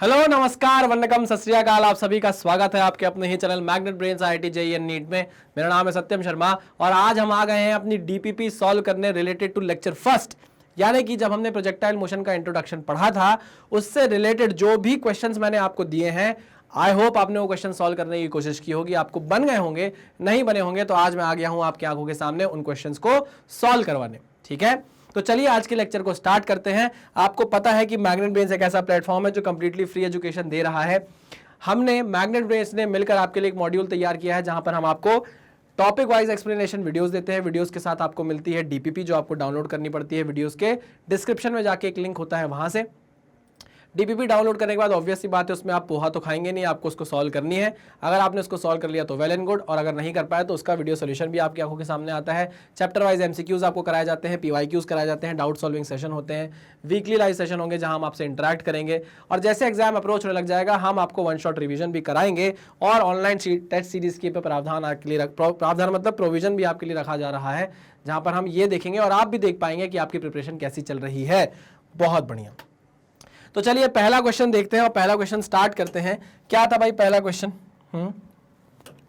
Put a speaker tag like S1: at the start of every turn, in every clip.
S1: Hello नमस्कार वंदकम सत श्री अकाल। आप सभी का स्वागत है आपके अपने ही channel magnet brains IIT JEE and NEET में। मेरा नाम है सत्यम शर्मा और आज हम आ गए हैं अपनी DPP सॉल्व करने रिलेटेड टू लेक्चर फर्स्ट। यानी कि जब हमने प्रोजेक्टाइल मोशन का इंट्रोडक्शन पढ़ा था उससे रिलेटेड जो भी क्वेश्चंस मैंने आपको दिए हैं, आई होप आपने वो क्वेश्चन सॉल्व करने की कोशिश की होगी, आपको बन गए होंगे। नहीं बने होंगे तो आज मैं आ गया हूं आपकी आंखों के सामने उन क्वेश्चंस को सॉल्व करवाने। ठीक है, तो चलिए आज के लेक्चर को स्टार्ट करते हैं। आपको पता है कि मैग्नेट ब्रेन्स एक ऐसा प्लेटफॉर्म है जो कंप्लीटली फ्री एजुकेशन दे रहा है। हमने मैग्नेट ब्रेन्स ने मिलकर आपके लिए एक मॉड्यूल तैयार किया है जहां पर हम आपको टॉपिक वाइज एक्सप्लेनेशन वीडियोस देते हैं। वीडियोस के साथ आपको मिलती है DPP जो आपको डाउनलोड करनी पड़ती है। वीडियोस के डिस्क्रिप्शन में जाके एक लिंक होता है, वहां से DPP डाउनलोड करने के बाद ऑब्वियस सी बात है उसमें आप पोहा तो खाएंगे नहीं, आपको उसको सॉल्व करनी है। अगर आपने उसको सॉल्व कर लिया तो वेल एंड गुड, और अगर नहीं कर पाए तो उसका वीडियो सोल्यूशन भी आपकी आंखों के सामने आता है। चैप्टर वाइज MCQs आपको कराए जाते हैं, PYQs कराए जाते हैं, डाउट सॉल्विंग सेशन होते हैं, वीकली लाइव सेशन होंगे जहां हम आपसे इंटरेक्ट करेंगे। और जैसे एग्जाम अप्रोच होने लग जाएगा हम आपको वन शॉट रिविजन भी कराएंगे और ऑनलाइन टेस्ट सीरीज के प्रावधान आपके लिए प्रावधान मतलब प्रोविजन भी आपके लिए रखा जा रहा है, जहां पर हम ये देखेंगे और आप भी देख पाएंगे कि आपकी प्रिपरेशन कैसी चल रही है। बहुत बढ़िया। तो चलिए पहला क्वेश्चन देखते हैं और पहला क्वेश्चन स्टार्ट करते हैं। क्या था भाई पहला क्वेश्चन?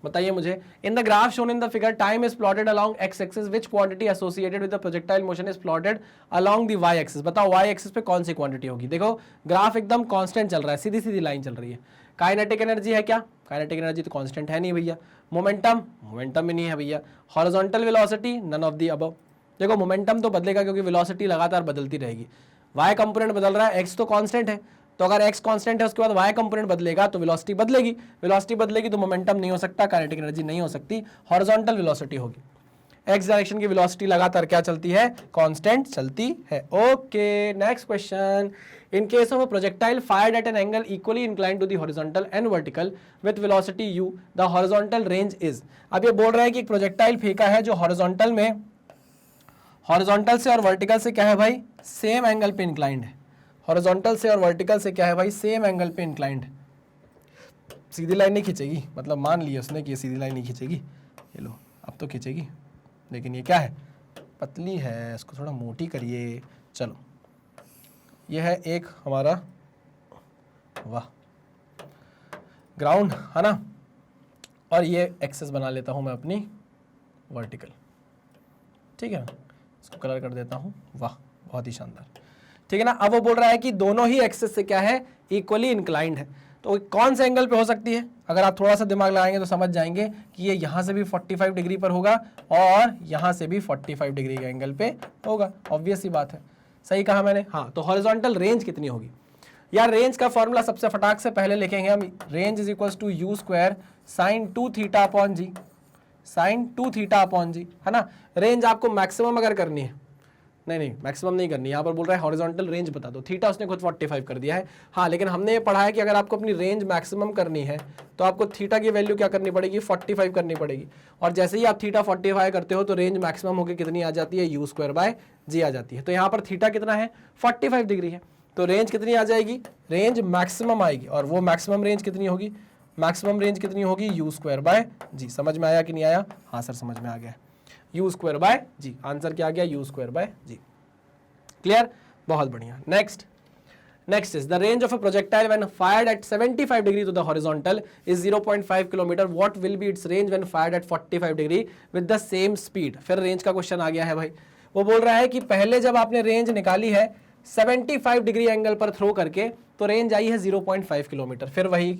S1: बताइए मुझे। In the graph shown in the figure time is plotted along x axis, which quantity associated with the projectile motion is plotted along the y axis. बताओ y एक्सिस पे कौन सी क्वांटिटी होगी? देखो ग्राफ एकदम constant चल रहा है, सीधी सीधी line चल रही है। काइनेटिक एनर्जी है क्या? काइनेटिक एनर्जी तो कांस्टेंट है नहीं भैया। मोमेंटम भी नहीं है भैया। Horizontal velocity none of the above. देखो मोमेंटम तो बदलेगा क्योंकि वेलोसिटी लगातार बदलती रहेगी। y कंपोनेंट बदल रहा है, x तो कांस्टेंट है, तो अगर x कांस्टेंट है उसके बाद y कंपोनेंट बदलेगा तो वेलोसिटी बदलेगी। वेलोसिटी बदलेगी तो मोमेंटम नहीं हो सकता, काइनेटिक एनर्जी नहीं हो सकती, हॉरिजॉन्टल वेलोसिटी होगी। x डायरेक्शन की वेलोसिटी लगातार क्या चलती है? कांस्टेंट चलती है। Okay, next question. In case of a projectile fired at an angle equally inclined to the horizontal and vertical with velocity u, the horizontal range is. अब ये बोल रहा है कि एक प्रोजेक्टाइल फेंका है जो हॉरिजॉन्टल में, हॉरिजॉन्टल से और वर्टिकल से क्या है भाई? सेम एंगल पे इंक्लाइंड है। हॉरिजॉन्टल से और वर्टिकल से क्या है भाई? सेम एंगल पे इंक्लाइंड है। सीधी लाइन नहीं खींचेगी, मतलब मान लिया उसने कि ये सीधी लाइन नहीं खींचेगी। ये लो अब तो खींचेगी, लेकिन ये क्या है? पतली है, इसको थोड़ा मोटी करिए। चलो ये है एक हमारा, वाह, ग्राउंड है ना, और ये एक्सेस बना लेता हूं मैं अपनी वर्टिकल। ठीक है, इसको कलर कर देता हूं। वाह, बहुत ही शानदार। ठीक है ना। अब वो बोल रहा है कि दोनों ही एक्सेस से क्या है? इक्वली इंक्लाइंड है। तो कौन से एंगल पे हो सकती है? अगर आप थोड़ा सा दिमाग लगाएंगे तो समझ जाएंगे कि ये यहां से भी 45 डिग्री पर होगा और यहां से भी 45 डिग्री के एंगल पे होगा। ऑब्वियस सी बात है, सही कहा मैंने। हाँ, तो हॉरिजॉन्टल रेंज कितनी होगी यार? रेंज का फॉर्मूला सबसे फटाक से पहले लिखेंगे हम। Range is equal to u square sine 2 theta upon g, sine 2 theta upon g, है ना। रेंज आपको मैक्सिमम अगर करनी है, नहीं मैक्सिमम नहीं करनी, यहाँ पर बोल रहा है हॉरिजॉन्टल रेंज बता दो। थीटा उसने खुद 45 कर दिया है। हाँ, लेकिन हमने ये पढ़ा है कि अगर आपको अपनी रेंज मैक्सिमम करनी है तो आपको थीटा की वैल्यू क्या करनी पड़ेगी? 45 करनी पड़ेगी। और जैसे ही आप थीटा 45 करते हो तो रेंज मैक्सिमम होकर कितनी आ जाती है? u स्क्वायर बाय जी आ जाती है। तो यहाँ पर थीटा कितना है? 45 डिग्री है। तो रेंज कितनी आ जाएगी? रेंज मैक्सिमम आएगी। और वो मैक्सिमम रेंज कितनी होगी? मैक्सिमम रेंज कितनी होगी? u स्क्वायर बाय जी। समझ में आया कि नहीं आया? हाँ सर समझ में आ गया। u square by G, answer क्या आ गया? u square by G. Clear? बहुत बढ़िया। Next is the range of a projectile when fired at 75 degree to the horizontal is 0.5 kilometre. What will be its range when fired at 45 degree with the same speed. फिर range का question आ गया है भाई। वो बोल रहा है कि पहले जब आपने रेंज निकाली है 75 डिग्री एंगल पर थ्रो करके तो रेंज आई है 0.5 किलोमीटर। फिर वही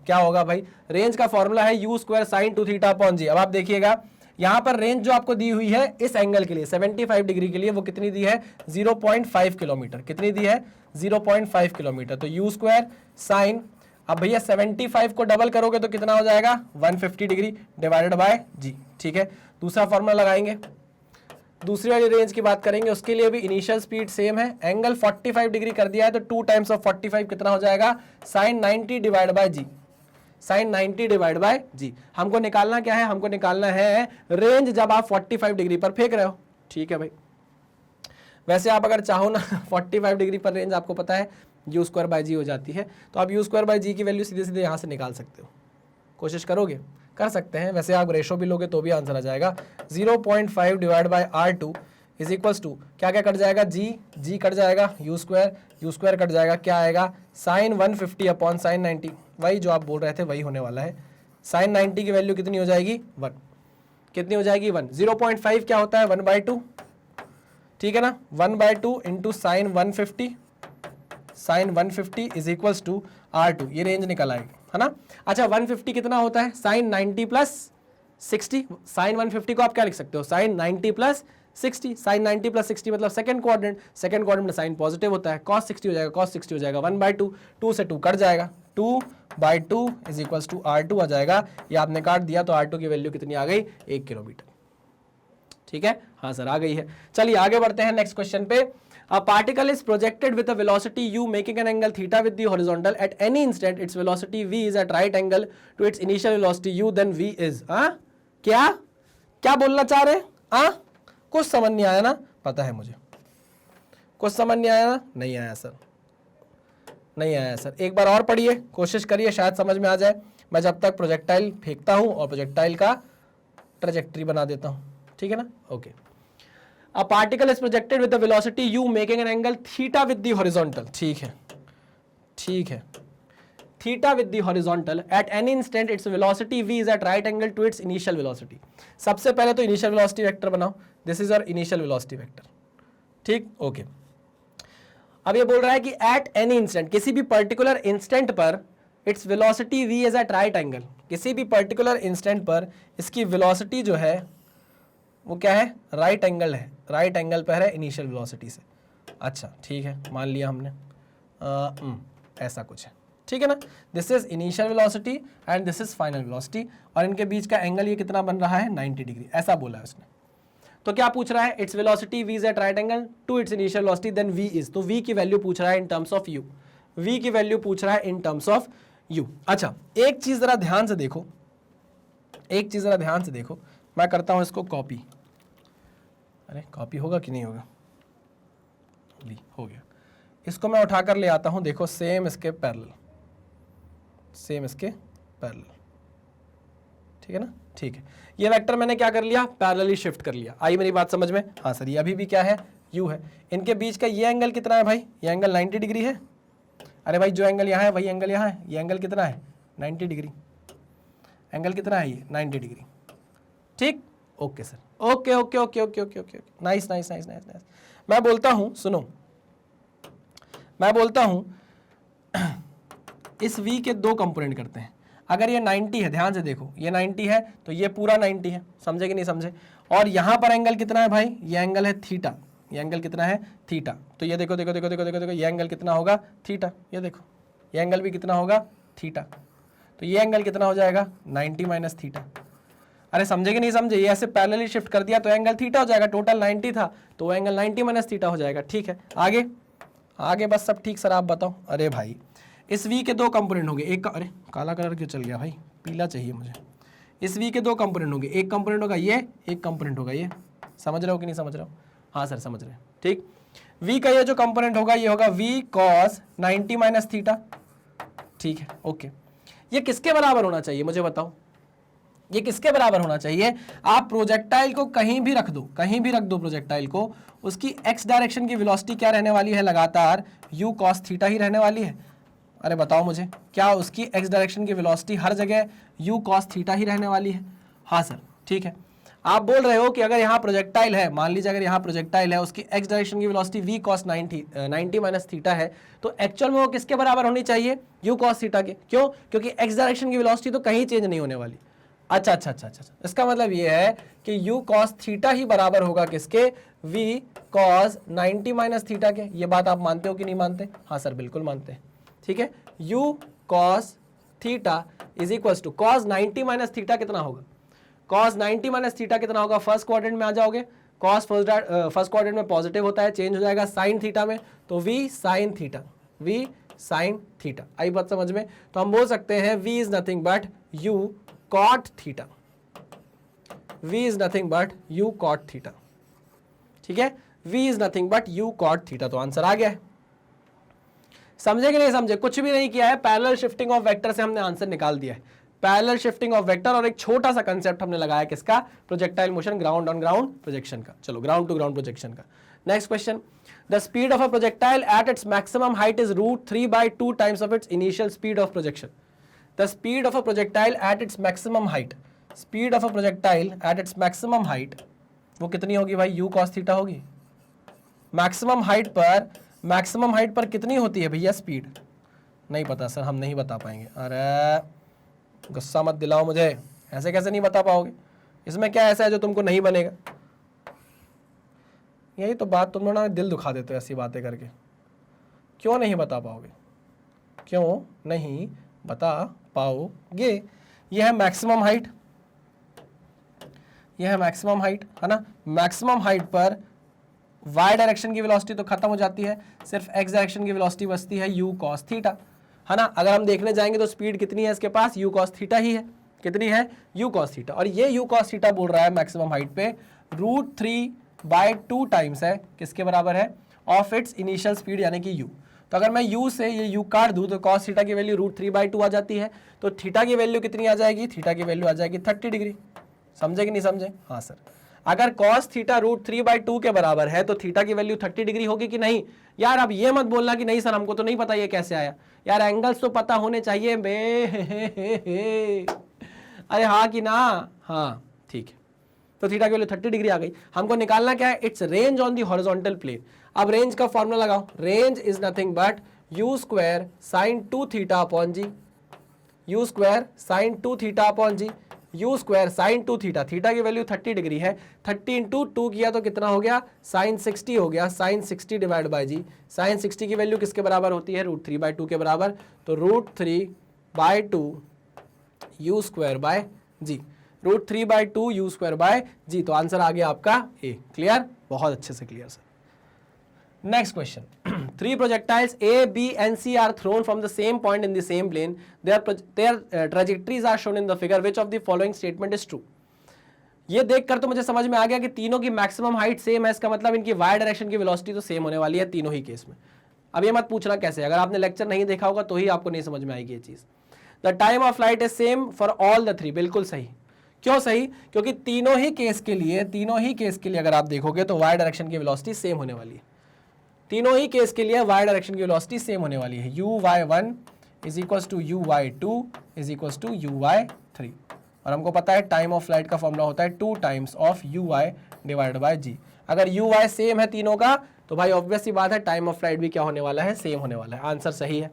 S1: क्या होगा भाई? रेंज का फॉर्मूला है u square sine 2 theta upon g. अब आप देखिएगा यहां पर रेंज जो आपको दी हुई है इस एंगल के लिए 75 डिग्री के लिए वो कितनी दी है? 0.5 किलोमीटर। कितनी दी है? 0.5 किलोमीटर। तो u स्क्वायर साइन, अब भैया 75 को डबल करोगे तो कितना हो जाएगा? 150 डिग्री डिवाइडेड बाय जी। ठीक है, दूसरा फॉर्मूला लगाएंगे, दूसरी वाली रेंज की बात करेंगे, उसके लिए भी इनिशियल स्पीड सेम है। एंगल 45 डिग्री कर दिया है तो 2 टाइम्स ऑफ 45 कितना हो जाएगा? Sine 90 divide by g. Sine 90 divide by g. हमको निकालना क्या है? हमको निकालना है रेंज जब आप 45 डिग्री पर फेंक रहे हो। ठीक है भाई, वैसे आप अगर चाहो ना 45 डिग्री पर रेंज आपको पता है u स्क्वायर बाय जी हो जाती है, तो आप u स्क्वायर बाय जी की वैल्यू सीधे सीधे यहाँ से निकाल सकते हो। कोशिश करोगे? कर सकते हैं। वैसे आप रेशो भी लोगे तो भी आंसर आ जाएगा। 0.5 divide by R2 is equals to क्या क्या कट जाएगा, जी कट जाएगा, यू स्क्वायर कट जाएगा, क्या आएगा साइन 150 अपॉन साइन 90, वही जो आप बोल रहे थे वही होने वाला है। साइन 90 की वैल्यू कितनी हो जाएगी 1, कितनी हो जाएगी 1, 0.5 क्या होता है 1/2, ठीक है ना, 1/2 into sine 150, sine 150 is equals to R2, ये रेंज निकल आएगी, है ना। अच्छा 150 कितना होता है, साइन 90 प्लस 60, साइन 150 को आप क्या लिख सकते हो, साइन 90 प्लस 60, साइन 90 प्लस 60 मतलब सेकंड क्वाड्रेंट में साइन पॉजिटिव होता है, cos 60 हो जाएगा, cos 60 हो जाएगा 1/2, 2 से 2 कट जाएगा, 2/2 इज इक्वल्स टू R2 आ जाएगा, ये आपने काट दिया तो R2 की वैल्यू कितनी आ गई 1 किलोमीटर, ठीक है, हाँ सर आ गई है। चलिए आगे बढ़ते हैं नेक्स्ट क्वेश्चन पे। A particle is projected with a velocity u making an angle theta with the horizontal. At any instant, its velocity v is at right angle to its initial velocity u. Then v is क्या बोलना चाह रहे हैं? कुछ समझ नहीं आया ना, पता है मुझे, कुछ समझ नहीं आया ना, नहीं आया सर, नहीं आया सर, एक बार और पढ़िए, कोशिश करिए शायद समझ में आ जाए। मैं जब तक प्रोजेक्टाइल फेंकता हूं और प्रोजेक्टाइल का ट्रेजेक्ट्री बना देता हूं, ठीक है ना, okay. A particle is projected with the velocity u making an angle theta with the horizontal, ठीक है, ठीक है, theta with the horizontal at any instant its velocity v is at right angle to its initial velocity। सबसे पहले तो initial velocity vector बनाओ, this is your initial velocity vector, ठीक, okay. अब ये बोल रहा है कि at any instant, किसी भी particular instant पर its velocity v is at right angle, किसी भी particular instant पर इसकी velocity जो है वो क्या है, राइट एंगल है, राइट एंगल पर है इनिशियल वेलोसिटी से। अच्छा ठीक है, मान लिया हमने, ऐसा कुछ है, ठीक है ना, this is initial velocity and this is final velocity, और इनके बीच का एंगल ये कितना बन रहा है 90 डिग्री, ऐसा बोला है उसने। तो क्या पूछ रहा है, its velocity v is at right angle to its initial velocity, then v is, तो v की वैल्यू पूछ रहा है in terms of u, v की वैल्यू पूछ रहा है इन टर्म्स ऑफ u। अच्छा एक चीज जरा ध्यान से देखो, एक चीज जरा ध्यान से देखो, मैं करता हूं इसको कॉपी, अरे कॉपी होगा कि नहीं होगा, हो गया, इसको मैं उठाकर ले आता हूं, देखो सेम इसके पैरेलल, सेम इसके पैरेलल, ठीक है ना, ठीक है, ये वेक्टर मैंने क्या कर लिया, पैरेलली शिफ्ट कर लिया, आई मेरी बात समझ में, हाँ सर ये अभी भी क्या है u है, इनके बीच का ये एंगल कितना है भाई, ये एंगल 90 डिग्री है, अरे भाई जो एंगल यहाँ है वही एंगल यहाँ है, ये एंगल कितना है 90 डिग्री, एंगल कितना है ये 90 डिग्री, ठीक, okay sir, okay okay okay okay okay okay, nice nice nice nice nice. मैं बोलता हूं, सुनो, मैं बोलता हूं इस v के दो कंपोनेंट करते हैं, अगर ये 90 है, ध्यान से देखो ये 90 है तो ये पूरा 90 है, समझे कि नहीं समझे, और यहां पर एंगल कितना है भाई, ये एंगल है थीटा, ये एंगल कितना है थीटा, तो ये देखो देखो देखो देखो देखो देखो, ये एंगल कितना होगा थीटा, ये देखो ये एंगल भी कितना होगा थीटा, तो ये एंगल कितना हो जाएगा 90 माइनस थीटा, अरे समझे कि नहीं समझे, ये ऐसे पैरेलली शिफ्ट कर दिया तो एंगल थीटा हो जाएगा, टोटल 90 था तो वो एंगल 90 माइनस थीटा हो जाएगा, ठीक है, आगे आगे बस सब ठीक सर आप बताओ। अरे भाई इस v के दो कंपोनेंट होंगे, एक अरे काला कलर क्यों चल गया भाई, पीला चाहिए मुझे, इस v के दो कंपोनेंट होंगे, एक कंपोनेंट होगा ये, एक कंपोनेंट होगा ये, समझ रहे हो कि नहीं समझ रहे हो, हाँ सर समझ रहे हैं, ठीक, v का ये जो कंपोनेंट होगा ये होगा v cos 90 माइनस थीटा, ठीक है, ओके, ये किसके बराबर होना चाहिए मुझे बताओ, ये किसके बराबर होना चाहिए, आप प्रोजेक्टाइल को कहीं भी रख दो, कहीं भी रख दो प्रोजेक्टाइल को, उसकी x डायरेक्शन की वेलोसिटी क्या रहने वाली है, लगातार u cos थीटा ही रहने वाली है, अरे बताओ मुझे, क्या उसकी x डायरेक्शन की वेलोसिटी हर जगह u cos थीटा ही रहने वाली है, हाँ सर, ठीक है, आप बोल रहे हो कि अगर यहाँ प्रोजेक्टाइल है, मान लीजिए अगर यहाँ प्रोजेक्टाइल है, उसकी x डायरेक्शन की velocity v cos 90 minus theta है, तो एक्चुअल में वो किसके बराबर होनी चाहिए, u cos थीटा के, क्यों, क्योंकि x डायरेक्शन की वेलोसिटी तो कहीं चेंज नहीं होने वाली, अच्छा अच्छा अच्छा अच्छा, इसका मतलब ये है कि u cos थीटा ही बराबर होगा किसके, v cos 90 माइनस थीटा के, ये बात आप मानते हो कि नहीं मानते, हाँ सर बिल्कुल मानते हैं, ठीक है, u cos theta is equals to cos 90 minus theta कितना होगा, cos 90 माइनस थीटा कितना होगा, फर्स्ट क्वाड्रेंट में आ जाओगे, cos फर्स्ट क्वाड्रेंट में पॉजिटिव होता है, चेंज हो जाएगा साइन थीटा में, तो v sine theta, v sine theta, आई बात समझ में, तो हम बोल सकते हैं v is nothing but u cot theta, v is nothing but u cot theta, ठीक है, v is nothing but u cot theta, तो आंसर आ गया है, समझे कि नहीं समझे, कुछ भी नहीं किया है, पैरेलल शिफ्टिंग ऑफ वेक्टर से हमने आंसर निकाल दिया है, पैरेलल शिफ्टिंग ऑफ वेक्टर, और एक छोटा सा कंसेप्ट हमने लगाया किसका, projectile motion ground on ground projection का। चलो ग्राउंड टू ग्राउंड प्रोजेक्शन का। Next question, the speed of a projectile at its maximum height is √3/2 times of its initial speed of projection. The speed of a projectile at its maximum height, speed of a projectile at its maximum height वो कितनी होगी भाई, u cos theta होगी। Maximum height पर कितनी होती है भैया स्पीड, नहीं पता सर, हम नहीं बता पाएंगे। अरे गुस्सा मत दिलाओ मुझे, ऐसे कैसे नहीं बता पाओगे, इसमें क्या ऐसा है जो तुमको नहीं बनेगा। यही तो बात, तुम लोग ना दिल दुखा देते हो ऐसी बातें करके। क्यों नहीं बता पाओगे, क्यों नहीं बता पाओगे। यह है मैक्सिमम हाइट, यह है मैक्सिमम हाइट, है ना। मैक्सिमम हाइट पर y डायरेक्शन की वेलोसिटी तो खत्म हो जाती है, सिर्फ x डायरेक्शन की वेलोसिटी बचती है u cos थीटा, है ना। अगर हम देखने जाएंगे तो स्पीड कितनी है इसके पास, u cos थीटा ही है। कितनी है, u cos थीटा, और ये u cos थीटा बोल रहा है मैक्सिमम हाइट पे √3/2 टाइम्स है, किसके बराबर है, ऑफ इट्स इनिशियल स्पीड यानी कि u। तो अगर मैं u से ये u काट दूं तो cos थीटा की वैल्यू √3/2 आ जाती है, तो थीटा की वैल्यू कितनी आ जाएगी, थीटा की वैल्यू आ जाएगी 30 डिग्री। समझे कि नहीं समझे, हाँ सर। अगर cos थीटा √3/2 के बराबर है तो थीटा की वैल्यू 30 डिग्री होगी कि नहीं। यार अब ये मत बोलना कि नहीं सर हमको तो नहीं पता ये कैसे आया, यार एंगल्स तो पता होने चाहिए बे। अरे हाँ कि ना, हाँ ठीक है। तो थीटा की वैल्यू 30 डिग्री आ गई। हमको निकालना क्या है, its range on the horizontal plane. अब रेंज का फॉर्मूला लगाओ, range is nothing but u² sin 2 theta upon G, u² sin 2 theta upon G, u² sin 2 theta, theta की वैल्यू 30 डिग्री है, 30 × 2 किया तो कितना हो गया, sin 60 हो गया, sin 60 divide by g. sin 60 की वैल्यू किसके बराबर होती है, √3/2 के बराबर, तो √3/2 u² बाय जी, √3/2 u² बाय जी। तो आंसर आ गया आपका ए। क्लियर, बहुत अच्छे से clear sir. Next question. Three projectiles A, B, and C are thrown from the same point in the same plane. Their trajectories are shown in the figure. Which of the following statement is true? ये देखकर तो मुझे समझ में आ गया कि तीनों की मैक्सिमम हाइट सेम है, इसका मतलब इनकी y डायरेक्शन की वेलोसिटी तो सेम होने वाली है तीनों ही केस में। अब ये मत पूछना कैसे, अगर आपने लेक्चर नहीं देखा होगा तो ही आपको नहीं समझ में आएगी ये चीज। The time of flight is same for all the three, बिल्कुल सही। क्यों सही, क्योंकि तीनों ही केस के लिए अगर आप देखोगे तो y डायरेक्शन की वेलोसिटी सेम होने वाली है। तीनों ही केस के लिए y डायरेक्शन की वेलोसिटी सेम होने वाली है, uy1 is equals to uy2 is equals to uy3। और हमको पता है टाइम ऑफ फ्लाइट का फॉर्मूला होता है 2 times of uy divide by g। अगर uy सेम है तीनों का तो भाई ऑब्वियस सी बात है टाइम ऑफ फ्लाइट भी क्या होने वाला है, सेम होने वाला है। आंसर सही है।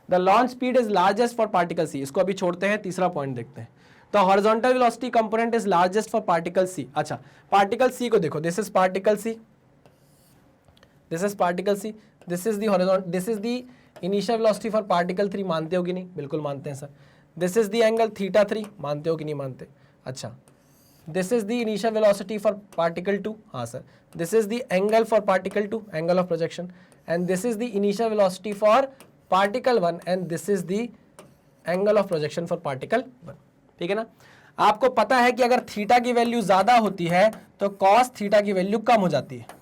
S1: The launch speed is largest for particle C, इसको अभी छोड़ते हैं, तीसरा पॉइंट देखते हैं। The horizontal velocity component is largest for particle C. अच्छा पार्टिकल सी को देखो, this is particle C, this is particle C, this is the horizontal, this is the initial velocity for particle 3, मानते हो कि नहीं, बिल्कुल मानते हैं sir. this is the angle theta 3, मानते हो कि नहीं मानते। अच्छा this is the initial velocity for particle 2, हाँ sir. this is the angle for particle 2, angle of projection, and this is the initial velocity for particle 1 and this is the angle of projection for particle 1। ठीक है ना। आपको पता है कि अगर theta की वैल्यू ज्यादा होती है तो cos थीटा की वैल्यू कम हो जाती है।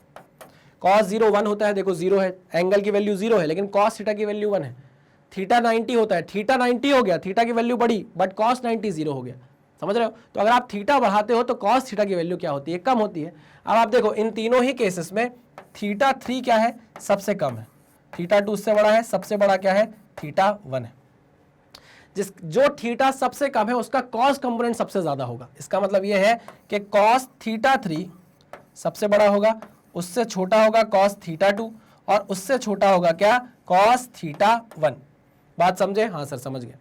S1: cos 0 1 होता है, देखो 0 है, एंगल की वैल्यू 0 है, लेकिन cos थीटा की वैल्यू 1 है। थीटा 90 होता है, थीटा 90 हो गया, थीटा की वैल्यू बढ़ी, बट cos 90 0 हो गया। समझ रहे हो। तो अगर आप थीटा बढ़ाते हो तो cos थीटा की वैल्यू क्या होती है, कम होती है। अब आप देखो इन तीनों ही केसेस में थीटा 3 क्या है, सबसे कम है, थीटा 2 उससे बड़ा है, सबसे बड़ा क्या है, थीटा 1 है। जो थीटा सबसे कम है उसका cos कंपोनेंट सबसे ज्यादा होगा। इसका मतलब यह है कि cos थीटा 3 सबसे बड़ा होगा, उससे छोटा होगा cos थीटा 2 और उससे छोटा होगा क्या, cos थीटा 1। बात समझे, हाँ सर समझ गए।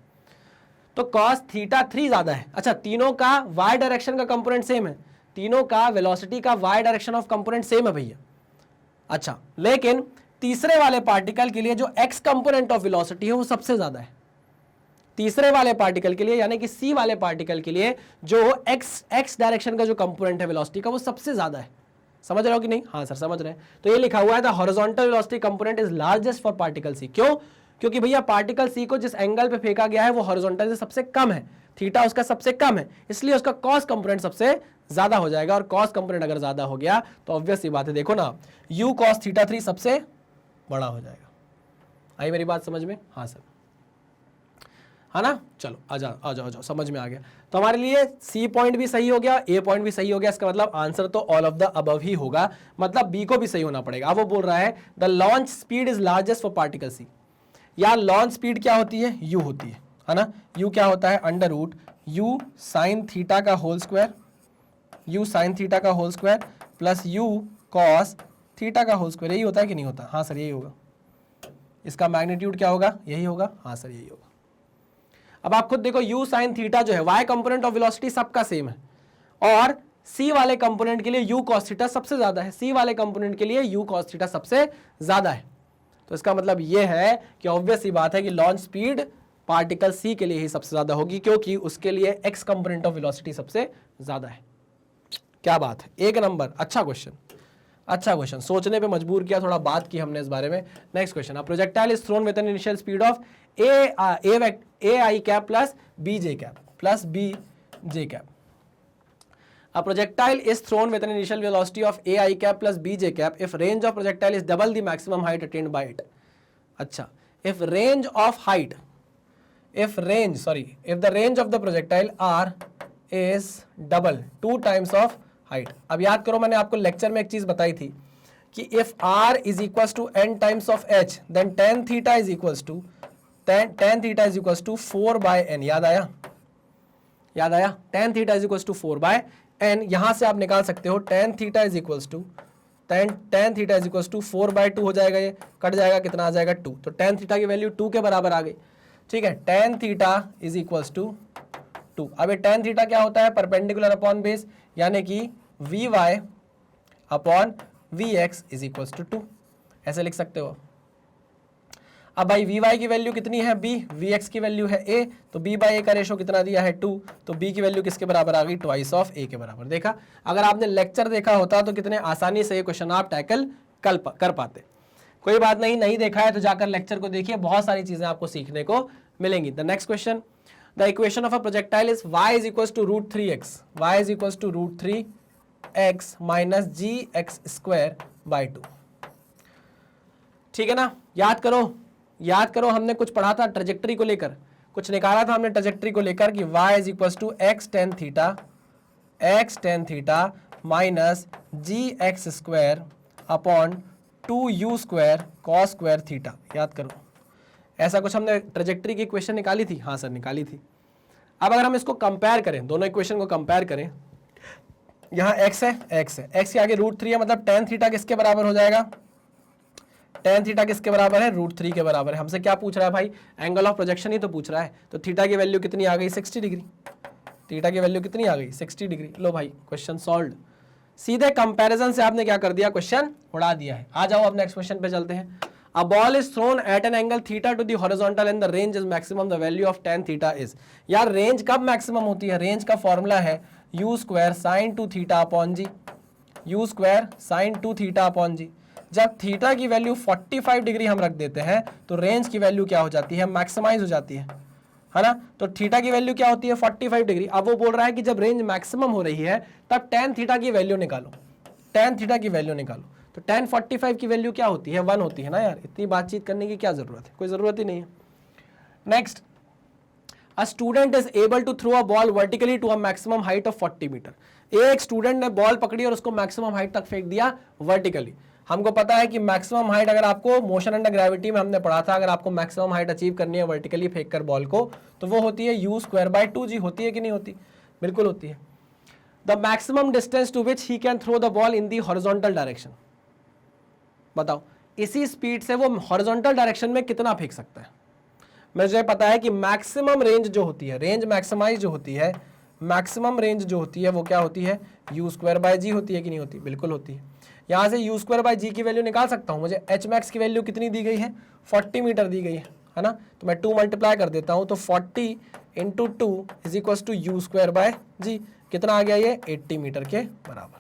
S1: तो cos थीटा 3 ज्यादा है। अच्छा तीनों का y डायरेक्शन का कंपोनेंट सेम है, तीनों का वेलोसिटी का y direction of component same है भैया। अच्छा लेकिन तीसरे वाले पार्टिकल के लिए जो x कंपोनेंट ऑफ वेलोसिटी है वो सबसे ज्यादा है। तीसरे वाले पार्टिकल के लिए यानी कि C वाले पार्टिकल के लिए जो x डायरेक्शन का जो कंपोनेंट है वेलोसिटी का वो सबसे ज्यादा है। समझ रहे हो कि नहीं, हाँ सर समझ रहे हैं। तो ये लिखा हुआ है the horizontal velocity component is largest for particle C. क्यों, क्योंकि भैया पार्टिकल सी को जिस एंगल पे फेंका गया है वो हॉरिजॉन्टल से सबसे कम है, थीटा उसका सबसे कम है, इसलिए उसका कॉस कंपोनेंट सबसे ज्यादा हो जाएगा। और कॉस कंपोनेंट अगर ज्यादा हो गया तो ऑब्वियस सी बात है, देखो ना u cos थीटा 3 सबसे बड़ा हो जाएगा। आई मेरी बात समझ में, हाँ सर। है ना। चलो आ जाओ समझ में आ गया। तो हमारे लिए सी पॉइंट भी सही हो गया, ए पॉइंट भी सही हो गया, इसका मतलब आंसर तो ऑल ऑफ द अबव ही होगा, मतलब बी को भी सही होना पड़ेगा। अब वो बोल रहा है the launch speed is largest for particle C. यार लॉन्च स्पीड क्या होती है, यू होती है ना। यू क्या होता है, under root u sine theta का whole square, u sine theta का whole square plus u cos theta का होल स्क्वायर। यही होता है कि नहीं होता? हाँ सर यही होगा। इसका मैग्नीट्यूड क्या होगा, यही होगा। हाँ सर यही होगा। अब आप खुद देखो, u साइन थीटा जो है y कंपोनेंट ऑफ वेलोसिटी सबका सेम है, और c वाले कंपोनेंट के लिए u cos थीटा सबसे ज्यादा है, c वाले कंपोनेंट के लिए u cos थीटा सबसे ज्यादा है। तो इसका मतलब यह है कि ऑब्वियस सी बात है कि लॉन्च स्पीड पार्टिकल c के लिए ही सबसे ज्यादा होगी, क्योंकि उसके लिए x कंपोनेंट ऑफ वेलोसिटी सबसे ज्यादा है। क्या बात है, एक नंबर। अच्छा क्वेश्चन, अच्छा क्वेश्चन, सोचने पे मजबूर किया, थोड़ा बात की हमने इस बारे में। Next question, a projectile is thrown with an initial speed of a i cap plus b j cap. A projectile is thrown with an initial velocity of a I cap plus b j cap if range of projectile is double the maximum height attained by it. अच्छा, if the range of the projectile r is double 2 times of height. अब याद करो, मैंने आपको lecture में एक चीज बताई थी कि if r is equals to n times of h then tan theta is equals to 4 by n. याद आया? tan theta is equals to 4 by n. यहां से आप निकाल सकते हो tan theta is equals to 4 by 2 हो जाएगा, ये कट जाएगा, कितना आ जाएगा 2। तो tan theta की वैल्यू 2 के बराबर आ गई। ठीक है, tan theta is equals to 2। अब ये tan theta क्या होता है, परपेंडिकुलर अपॉन बेस, यानी कि vy upon vx is equals to 2, ऐसे लिख सकते हो। अब भाई vy की वैल्यू कितनी है b, vx की वैल्यू है a, तो b बाई a का रेशो कितना दिया है 2, तो b की वैल्यू किसके बराबर आ गई, ट्वाइस ऑफ a के बराबर। देखा, अगर आपने लेक्चर देखा होता तो कितने आसानी से ये क्वेश्चन आप टैकल कर पाते। कोई बात नहीं, नहीं देखा है तो जाकर लेक्चर को देखिए, बहुत सारी चीजें आपको सीखने को मिलेंगी। The next question, the equation of a projectile is y is equals to root 3x, y is equals to root 3x minus g x square by 2। ठीक है ना, याद करो हमने कुछ पढ़ा था ट्रेजेक्टरी को लेकर, कुछ निकाला था हमने ट्रेजेक्टरी को लेकर कि y is equals to x tan theta minus g x square upon 2u square cos square theta. याद करो, ऐसा कुछ हमने ट्रेजेक्टरी की इक्वेशन निकाली थी। हाँ सर निकाली थी। अब अगर हम इसको कंपेयर करें, दोनों इक्वेशन को कंपेयर करें, यहाँ x है, x के आगे रूट 3 है, मतलब tan थीटा किसके बराबर हो जाएगा, tan थीटा किसके बराबर है, रूट 3 के बराबर है। हमसे क्या पूछ रहा है भाई, एंगल ऑफ प्रोजेक्शन ही तो पूछ रहा है। तो थीटा की वैल्यू कितनी आ गई, 60 डिग्री। थीटा की वैल्यू कितनी आ गई, 60 डिग्री। लो भाई क्वेश्चन सॉल्व। सीधे कंपैरिजन से आपने क्या कर दिया, क्वेश्चन उड़ा दिया है। आ जाओ अब नेक्स्ट क्वेश्चन पे चलते हैं। A ball is thrown at an angle theta to the horizontal and the range is maximum. The value of tan theta is. यार रेंज कब मैक्सिमम होती है, रेंज का फॉर्मूला है u square sine 2 theta upon g, u square sine 2 theta upon g. जब theta की value 45 degree हम रख देते हैं तो रेंज की वैल्यू क्या हो जाती है, मैक्सिमाइज हो जाती है ना। तो थीटा की वैल्यू क्या होती है, 45 डिग्री। अब वो बोल रहा है कि जब रेंज मैक्सिमम हो रही है तब tan थीटा की वैल्यू निकालो, tan थीटा की वैल्यू निकालो। तो tan 45 की वैल्यू क्या होती है, 1 होती है ना। यार इतनी बातचीत करने की क्या जरूरत है, कोई जरूरत ही नहीं है। Next, a student is able to throw a ball vertically to a maximum height of 40 metre. एक स्टूडेंट ने बॉल पकड़ी और उसको मैक्सिमम हाइट तक फेंक दिया वर्टिकली। हमको पता है कि मैक्सिमम हाइट, अगर आपको मोशन अंडर ग्रेविटी में हमने पढ़ा था, अगर आपको मैक्सिमम हाइट अचीव करनी है वर्टिकली फेंक कर बॉल को, तो वो होती है u स्क्वायर बाई 2g। होती है कि नहीं होती, बिल्कुल होती है। The maximum distance to which he can throw the ball in the horizontal direction. बताओ इसी स्पीड से वो हॉरिजॉन्टल डायरेक्शन में कितना फेंक सकता है। मुझे पता है कि मैक्सिमम रेंज जो होती है, रेंज मैक्सिमाइज जो होती है, मैक्सिमम रेंज जो होती है वो क्या होती है, u स्क्वायर बाय जी होती है कि नहीं होती, बिल्कुल होती है। यहाँ से u स्क्वायर बाय जी की वैल्यू निकाल सकता हूँ। मुझे h मैक्स की वैल्यू कितनी दी गई है, 40 मीटर दी गई है ना। तो मैं 2 मल्टीप्लाई कर देता हूँ, तो 40 into 2 is equals to u square by g. कितना आ गया ये, 80 मीटर के बराबर।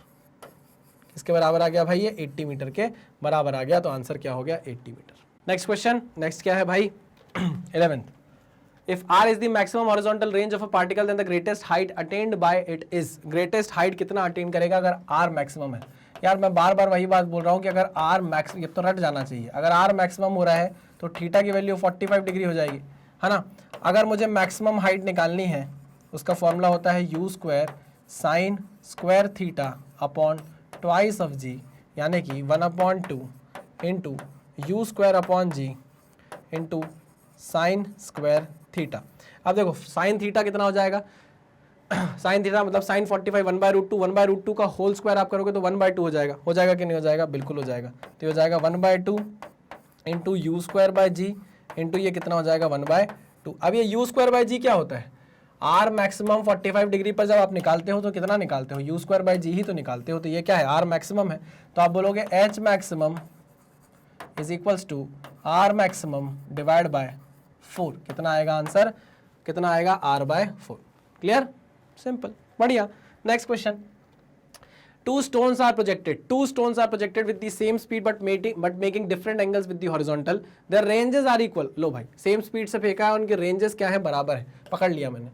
S1: किसके बराबर आ गया भाई, ये 80 मीटर के बराबर आ गया। तो आंसर क्या हो गया, 80 मीटर। नेक्स्ट क्वेश्चन, नेक्स्ट क्या है भाई, 11th, if r is the maximum horizontal range of a particle then the greatest height attained by it is। greatest height कितना अटेन करेगा अगर r मैक्सिमम है। यार मैं बार बार वही बात बोल रहा हूँ कि अगर r मैक्सिमम, ये तो रट जाना चाहिए, अगर r मैक्सिमम हो रहा है तो थीटा की वैल्यू 45 डिग्री हो जाएगी। है ना। अगर मुझे मैक्सिमम हाइट निकालनी है उसका फॉर्मूला होता है u square sine square theta upon twice of g, यानी कि 1/2 into u square upon g into sine square theta. अब देखो साइन थीटा कितना हो जाएगा, साइन थीटा मतलब साइन 45 1/√2, 1/√2 का होल स्क्वायर आप करोगे तो 1/2 हो जाएगा कि नहीं हो जाएगा, बिल्कुल हो जाएगा। तो हो जाएगा 1/2 into u square by g into ये कितना हो जाएगा 1/2। अब ये यू स्क्वायर बाय जी क्या होता है, आर मैक्सिमम 45 डिग्री पर जब आप निकालते हो तो कितना निकालते हो, यू स्क्वायर बाय जी ही तो निकालते हो। तो ये क्या है, आर मैक्सिमम है, तो आप बोलोगे h maximum is equals to r maximum divide by 4। कितना आएगा आंसर, कितना आएगा r/4। क्लियर, सिंपल, बढ़िया। Next question, two stones are projected with the same speed but making different angles with the horizontal, their ranges are equal। लो भाई same speed से फेंका है, उनके रेंजेस क्या है, बराबर है, पकड़ लिया मैंने।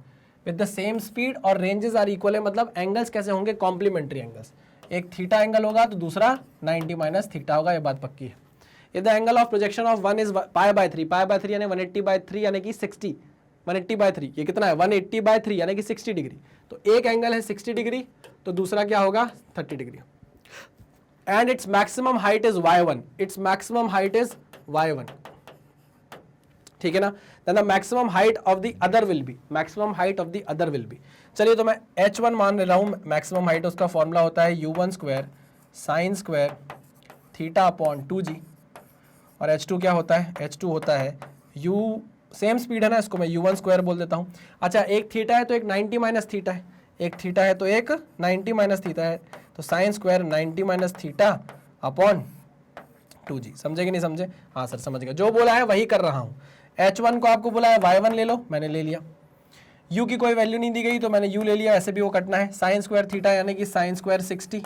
S1: विद द सेम स्पीड और रेंजेस आर इक्वल है, मतलब एंगल्स कैसे होंगे, कॉम्प्लीमेंट्री एंगल्स। एक थीटा एंगल होगा तो दूसरा 90 माइनस थीटा होगा, ये बात पक्की है। If the angle of projection of one is π/3 यानी 180/3 यानी कि 60, 180/3 ये कितना है 180/3 यानी कि 60 डिग्री। तो एक एंगल है 60 डिग्री तो दूसरा क्या होगा 30 degree. And its maximum height is y1, its maximum height is y1, ठीक है ना। Then the maximum height of the other will be, maximum height of the other will be. चलिए तो मैं h1 मान ले रहा हूं मैक्सिमम हाइट, उसका फॉर्मूला होता है u1 square sine square theta upon 2g, और h2 क्या होता है, h2 होता है u, सेम स्पीड है ना, इसको मैं u1 स्क्वायर बोल देता हूँ। अच्छा एक थीटा है तो एक 90 माइनस थीटा है, एक थीटा है तो एक 90 माइनस थीटा है, तो sign square 90 minus theta upon 2g। समझे कि नहीं समझे, हाँ सर समझ गए, जो बोला है वही कर रहा हूँ। h1 को आपको बोला है y1 ले लो, मैंने ले लिया। u की कोई वैल्यू नहीं दी गई तो मैंने u ले लिया, ऐसे भी वो कटना है। साइन स्क्वायर थीटा यानी कि साइन स्क्वायर 60,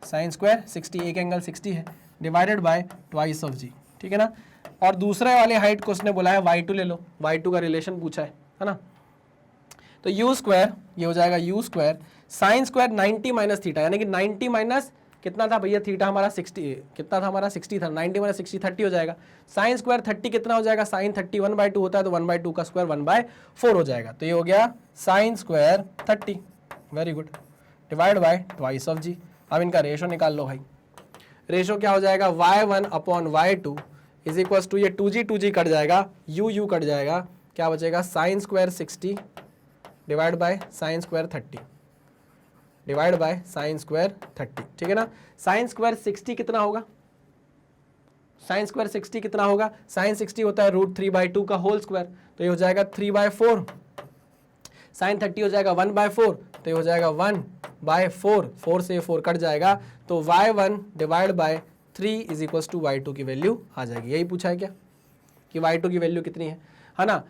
S1: साइन स्क्वायर 60, एक एंगल 60 है, डिवाइडेड बाय ट्वाइस ऑफ जी, ठीक है ना। और दूसरे वाले हाइट को उसने बोला है y2 ले लो, y2 का रिलेशन पूछा है ना। तो u स्क्वायर ये हो जाएगा u square sine square 90 minus theta यानी कि 90 माइनस कितना था भैया, थीटा हमारा 60, कितना था हमारा 60 था, 90 माइनस 60 30 हो जाएगा। साइन स्क्वायर 30 कितना हो जाएगा, साइन 30 1/2 होता है तो 1/2 का स्क्वायर 1/4 हो जाएगा। तो ये हो गया sine square 30, very good, divide by twice of g. अब इनका रेशो निकाल लो भाई, रेशो क्या हो जाएगा y1 upon y2 is equals to, ये 2g कट जाएगा, u कट जाएगा, क्या बचेगा sine square 60 divide by sine square 30 divide by sine square 30, ठीक है ना। साइन स्क्वायर 60 कितना होगा, साइन स्क्वायर 60 कितना होगा, साइन 60 होता है √3/2 का होल स्क्वायर, तो ये हो जाएगा 3/4। साइन 30 हो जाएगा 1/4, तो ये हो जाएगा 1/4, 4 से 4 कट जाएगा, तो y1 divide by 3 is equals to y2 की वैल्यू आ जाएगी। यही पूछा है क्या कि y2 की वैल्यू कितनी है ना।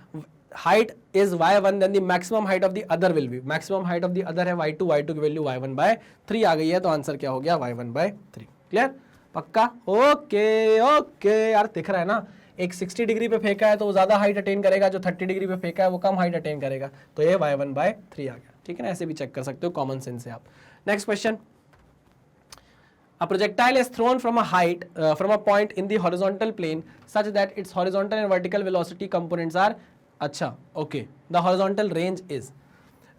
S1: Height is y1 then the maximum height of the other will be, maximum height of the other है y2 की वैल्यू y1/3 आ गई है, तो आंसर क्या हो गया y1/3। क्लियर, पक्का, ओके ओके यार, दिख रहा है ना, एक 60 डिग्री पे फेंका है तो वो ज्यादा हाइट अटेन करेगा, जो 30 डिग्री पे फेंका है वो कम हाइट अटेन करेगा, तो ये y1/3 आ गया, ठीक है ना। ऐसे भी चेक कर सकते हो कॉमन सेंस से आप। Next question, a projectile is thrown from a height from a point in the horizontal plane such that its horizontal and vertical velocity components are, अच्छा okay, the horizontal range is,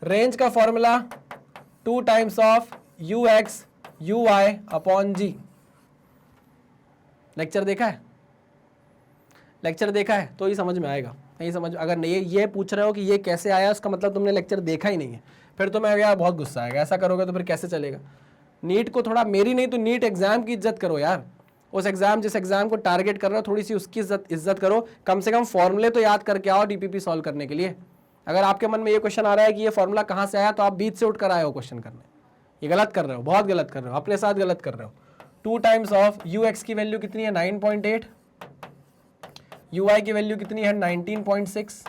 S1: range का formula 2 times of ux uy upon g। Lecture देखा है, lecture देखा है तो ही समझ में आएगा, नहीं समझ, अगर नहीं ये पूछ रहे हो कि ये कैसे आया उसका मतलब तुमने लेक्चर देखा ही नहीं है, फिर तो मैं यार बहुत गुस्सा आएगा, ऐसा करोगे तो फिर कैसे चलेगा। नीट को थोड़ा, मेरी नहीं तो नीट एग्जाम की इज्जत करो यार, उस एग्जाम जिस एग्जाम को टारगेट कर रहे हो थोड़ी सी उसकी इज्जत करो, कम से कम फॉर्मूले तो याद करके आओ डीपीपी सॉल्व करने के लिए। अगर आपके मन में ये क्वेश्चन आ रहा है कि ये फॉर्मूला कहाँ से आया तो आप बीच से उठ कर आए हो क्वेश्चन करने, ये गलत कर रहे हो, बहुत गलत कर रहे हो, अपने साथ गलत कर रहे हो। 2 टाइम्स ऑफ ux की वैल्यू कितनी है 9.8, uy की वैल्यू कितनी है 19.6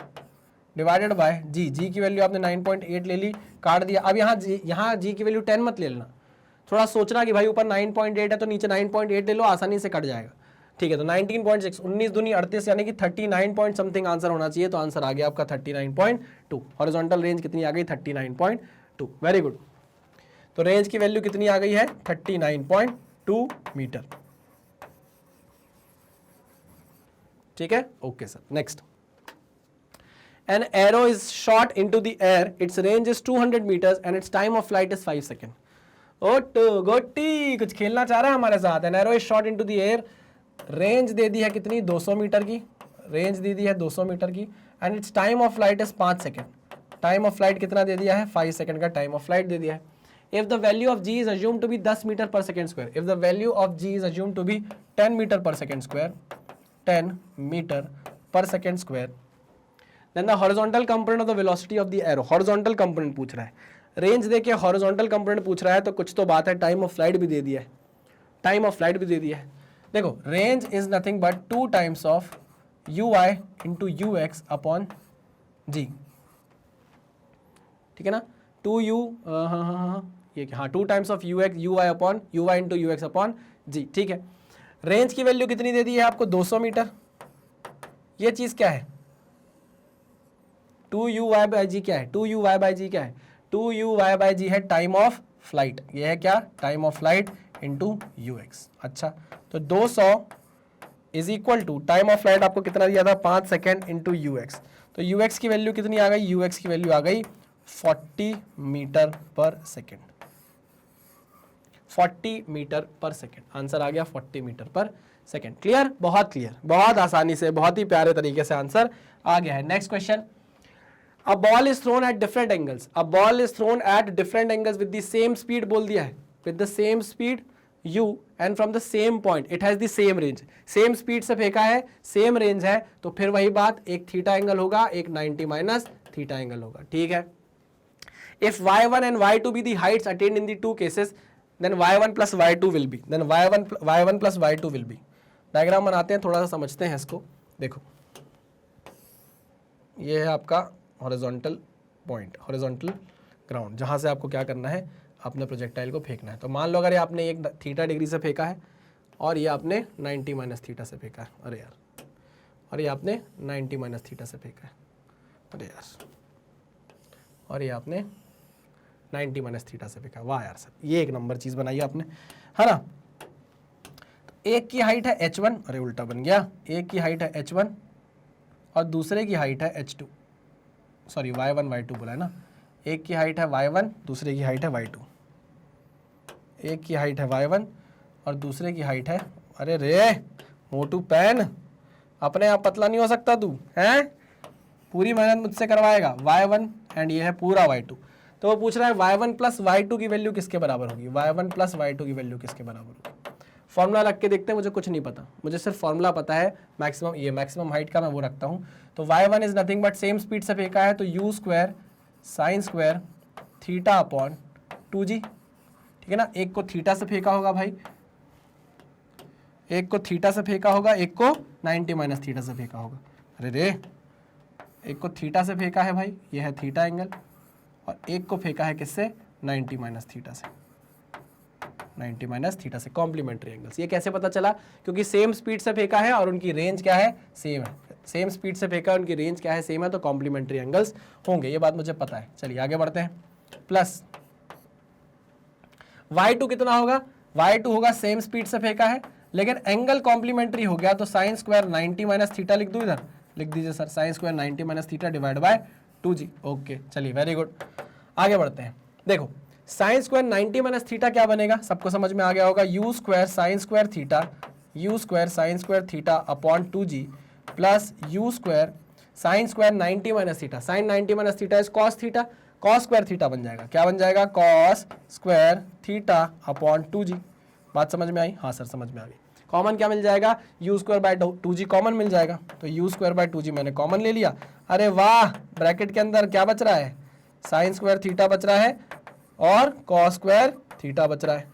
S1: डिवाइडेड बाय g की वैल्यू आपने 9.8 ले ली, काट दिया। अब यहाँ g की वैल्यू 10 मत ले लेना, थोड़ा सोचना कि भाई ऊपर 9.8 है तो नीचे 9.8 ले लो, आसानी से कट जाएगा, ठीक है। तो 19.6 19 दूनी 38 यानी कि 39 पॉइंट समथिंग आंसर होना चाहिए, तो आंसर आ गया आपका 39.2। हॉरिजॉन्टल रेंज कितनी आ गई 39.2, वेरी गुड। तो रेंज की वैल्यू कितनी आ गई है 39.2 मीटर, ठीक है, okay sir. Next, an arrow is shot into the air, its range is 200 meters and its time of flight is 5 seconds. Auto गोटी कुछ खेलना चाह रहा है हमारे साथ। An arrow is shot into the air, range दे दी है कितनी, 200 मीटर की, रेंज दे दी है 200 मीटर की, and it's time of flight is 5 second. Time of flight कितना दे दिया है, 5 सेकंड का टाइम ऑफ फ्लाइट दे दिया है। If the value of g is assume to be 10 metre per second square, if the value of g is assume to be 10 metre per second square, 10 metre per second square, then the horizontal component of the velocity of the arrow, horizontal component पूछ रहा है, range देके horizontal component पूछ रहा है तो कुछ तो बात है। टाइम ऑफ फ्लाइट भी दे दिया है, टाइम ऑफ फ्लाइट भी दे दिया है। देखो range is nothing but 2 times of u i into u x upon g, ठीक है ना, 2u ये हाँ 2 times of u x u i upon u i into u x upon g, ठीक है। रेंज की वैल्यू कितनी दे दी है आपको, 200 मीटर। ये चीज क्या है, 2u बाई जी क्या है, 2u बाई जी क्या है, 2u बाई जी है टाइम ऑफ फ्लाइट। ये है क्या, time of flight into u x. अच्छा तो 200 is equal to time of flight आपको कितना दिया था, 5 सेकेंड इंटू यू एक्स। तो यू एक्स की वैल्यू कितनी आ गई, यू एक्स की वैल्यू आ गई 40 metre per second, 40 metre per second. Answer आ गया 40 मीटर पर सेकेंड। क्लियर, बहुत क्लियर, बहुत आसानी से, बहुत ही प्यारे तरीके से आंसर आ गया है। Next question, a ball is throne at different angles, a ball is throne at different angles with the same speed, बोल दिया है with the same speed u and from the same point it has the same range, same speed से फेंका है, same range है, तो फिर वही बात, एक थीटा एंगल होगा, एक 90 माइनस थीटा एंगल होगा, ठीक है। If y1 and y2 be the heights attained in the two cases, then y1 plus y2 will be, then y1 plus y2 will be। Diagram बनाते हैं, थोड़ा सा समझते हैं इसको। देखो ये है आपका हॉरिजॉन्टल पॉइंट, हॉरिजॉन्टल ग्राउंड, जहां से आपको क्या करना है, आपने प्रोजेक्टाइल को फेंकना है। तो मान लो अगर ये आपने एक थीटा डिग्री से फेंका है और ये आपने 90 माइनस थीटा से फेंका है, अरे यार, और ये आपने 90 माइनस थीटा से फेंका है, अरे यार, और ये आपने 90 माइनस थीटा से फेंका, वाह यार सर, ये एक नंबर चीज़ बनाई आपने, है ना। तो एक की हाइट है h1, अरे उल्टा बन गया, एक की हाइट है h1 और दूसरे की हाइट है h2, सॉरी y1 y2 बोला है ना। एक की हाइट है y1, दूसरे की हाइट है y2, एक की हाइट है y1 और दूसरे की हाइट है, अरे रे मोटू पेन, अपने आप पतला नहीं हो सकता तू, हैं, पूरी मेहनत मुझसे करवाएगा। y1 एंड ये है पूरा y2। तो वो पूछ रहा है y1 प्लस y2 की वैल्यू किसके बराबर होगी, y1 प्लस y2 की वैल्यू किसके बराबर होगी। फॉर्मूला रख के देखते हैं, मुझे कुछ नहीं पता, मुझे सिर्फ फॉर्मूला पता है मैक्सिमम, ये मैक्सिमम हाइट का मैं वो रखता हूँ। तो y1 is nothing but same speed से फेंका है, तो u square sine square theta upon 2g, ठीक है ना। एक को थीटा से फेंका होगा भाई, एक को थीटा से फेंका होगा, एक को 90 माइनस थीटा से फेंका होगा, अरे रे, एक को थीटा से फेंका है भाई, ये है थीटा एंगल, और एक को फेंका है किससे, 90 माइनस थीटा से, 90 माइनस थीटा से, कॉम्प्लीमेंट्री एंगल्स। ये कैसे पता चला, क्योंकि सेम स्पीड से फेंका है और उनकी रेंज क्या है, सेम है, सेम स्पीड से फेंका है, उनकी रेंज क्या है, सेम है, तो कॉम्प्लीमेंट्री एंगल्स होंगे, ये बात मुझे पता है। चलिए आगे बढ़ते हैं। प्लस y2 कितना होगा, y2 होगा सेम स्पीड से फेंका है लेकिन एंगल कॉम्प्लीमेंट्री हो गया, तो साइन स्क्वायर 90 माइनस थीटा लिख दूं, इधर लिख दीजिए sir, sign square 90 minus theta divide by 2g। Okay चलिए वेरी गुड, आगे बढ़ते हैं। देखो साइन स्क्वायर 90 माइनस थीटा क्या बनेगा, सबको समझ में आ गया होगा, u square sine square theta, u square sine square theta upon 2g plus u square sine square 90 minus theta, sine 90 minus theta is cos theta, cos square theta बन जाएगा, क्या बन जाएगा, cos square theta upon 2g। बात समझ में आई, हाँ sir समझ में आ गई। कॉमन क्या मिल जाएगा, you square by 2g common मिल जाएगा, तो यू स्क्वायर बाय 2g मैंने कॉमन ले लिया। अरे वाह, ब्रैकेट के अंदर क्या बच रहा है, साइन स्क्वायर थीटा बच रहा है और कॉस स्क्वायर थीटा बच रहा है,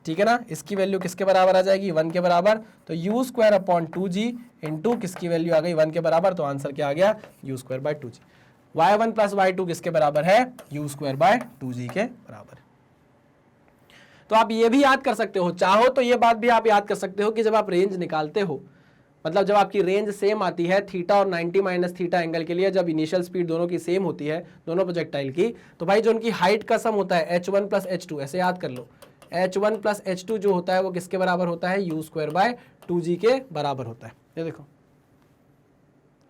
S1: ठीक है ना। इसकी वैल्यू किसके बराबर आ जाएगी, 1 के बराबर, तो you square upon 2g into किसकी वैल्यू आ गई, 1 के बराबर, तो आंसर क्या आ गया, you square by 2g। y1 plus y2 किसके बराबर है, यू स्क्वायर बाय 2g के बराबर। तो आप ये भी याद कर सकते हो, चाहो तो ये बात भी आप याद कर सकते हो कि जब आप रेंज निकालते हो, मतलब जब आपकी रेंज सेम आती है थीटा और 90 माइनस थीटा एंगल के लिए, जब इनिशियल स्पीड दोनों की सेम होती है, दोनों प्रोजेक्टाइल की, तो भाई जो उनकी हाइट का सम होता है h1 प्लस h2, ऐसे याद कर लो, h1 प्लस h2 जो होता है वो किसके बराबर होता है, यू स्क्वायर बाय 2g के बराबर होता है। ये देखो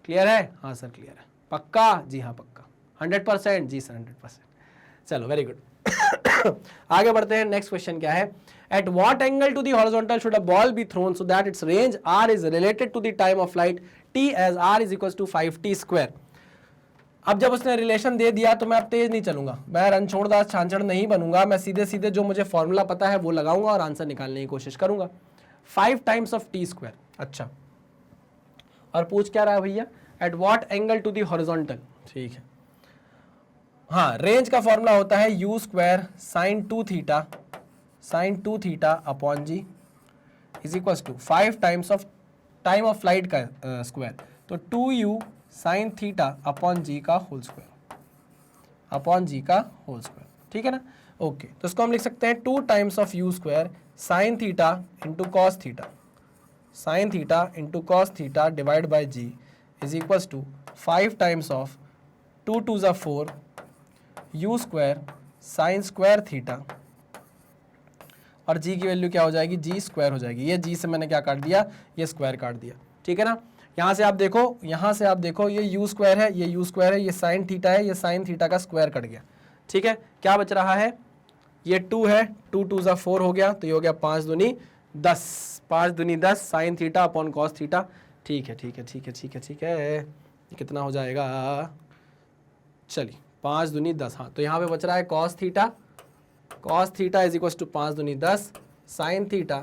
S1: क्लियर है, हाँ सर क्लियर है, पक्का? जी हाँ पक्का। 100%? जी सर 100%। चलो वेरी गुड। आगे बढ़ते हैं। नेक्स्ट क्वेश्चन क्या है? At what angle to the horizontal should a ball be thrown so that its range r is related to the time of flight t as r is equal to 5t square. अब जब उसने relation दे दिया तो मैं अब तेज नहीं चलूंगा, मैं रणछोड़दास छांछड़ नहीं बनूंगा, मैं सीधे सीधे जो मुझे फॉर्मूला पता है वो लगाऊंगा और आंसर निकालने की कोशिश करूंगा। 5 टाइम्स ऑफ टी स्क्वायर। अच्छा, और पूछ क्या रहा है भैया? At what angle to the horizontal. ठीक है, हाँ, रेंज का फॉर्मूला होता है u square sine two theta upon g is equal to 5 times of time of flight का स्क्वायर, तो 2u साइन थीटा अपॉन जी का होल स्क्वायर, अपॉन जी का होल स्क्वायर। ठीक है ना? ओके, तो इसको हम लिख सकते हैं 2 times of you square sign theta into cos theta, sign theta into cos theta divide by ji is equals to 5 times of 2 2 ज़ा 4 you square sine square theta, और जी की वैल्यू क्या हो जाएगी? जी स्क्वायर हो जाएगी। ये जी से मैंने क्या काट दिया? ये स्क्वायर काट दिया। ठीक है ना? यहाँ से आप देखो, ये यू स्क्वायर है, ये यू स्क्वायर है, ये साइन थीटा है, ये साइन थीटा का स्क्वायर कट गया। ठीक है, क्या बच रहा है? ये 2 है, 2 2 ज़ा 4 हो गया, तो ये हो गया 5 दूनी 10, 5 दूनी 10 sign theta upon cos theta. ठीक है, ये कितना हो जाएगा? चलिए 5 दूनी 10, हाँ, तो यहाँ पे बच रहा है cos theta is equal to 5 दूनी 10 साइन थीटा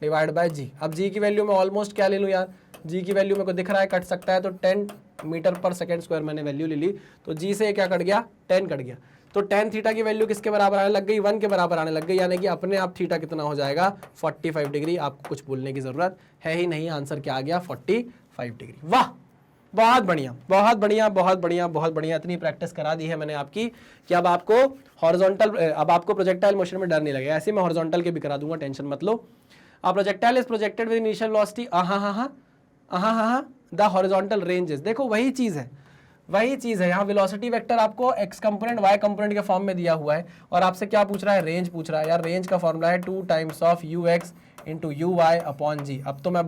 S1: डिवाइड बाय जी। अब जी की वैल्यू में ऑलमोस्ट क्या ले लूँ यार? जी की वैल्यू मेरे को दिख रहा है कट सकता है, तो 10 मीटर पर सेकेंड स्क्वायर मैंने वैल्यू ले ली, तो जी से क्या कट गया? 10 कट गया, तो tan थीटा की वैल्यू किसके बराबर आने लग गई? 1 के बराबर आने लग गई, यानी कि अपने आप थीटा कितना हो जाएगा? 45 डिग्री। आपको कुछ बोलने की जरूरत है ही नहीं, आंसर क्या आ गया? 45 डिग्री। वाह, बहुत बढ़िया। इतनी प्रैक्टिस करा दी है मैंने आपकी कि अब आपको प्रोजेक्टाइल मोशन में डर नहीं लगेगा। ऐसे मैं हॉरिजॉन्टल के भी करा दूंगा, टेंशन मत लो। A projectile is projected with initial velocity the horizontal ranges। देखो वही चीज़ है, यहाँ वेलोसिटी वेक्टर आपको x कंपोनेंट y कंपोनेंट के फॉर्म में दिया हुआ है, और आपसे क्या पूछ रहा है? रेंज पूछ रहा है। यार रेंज का फॉर्मूला है 2 times of ux into u y upon g. अब तो मैं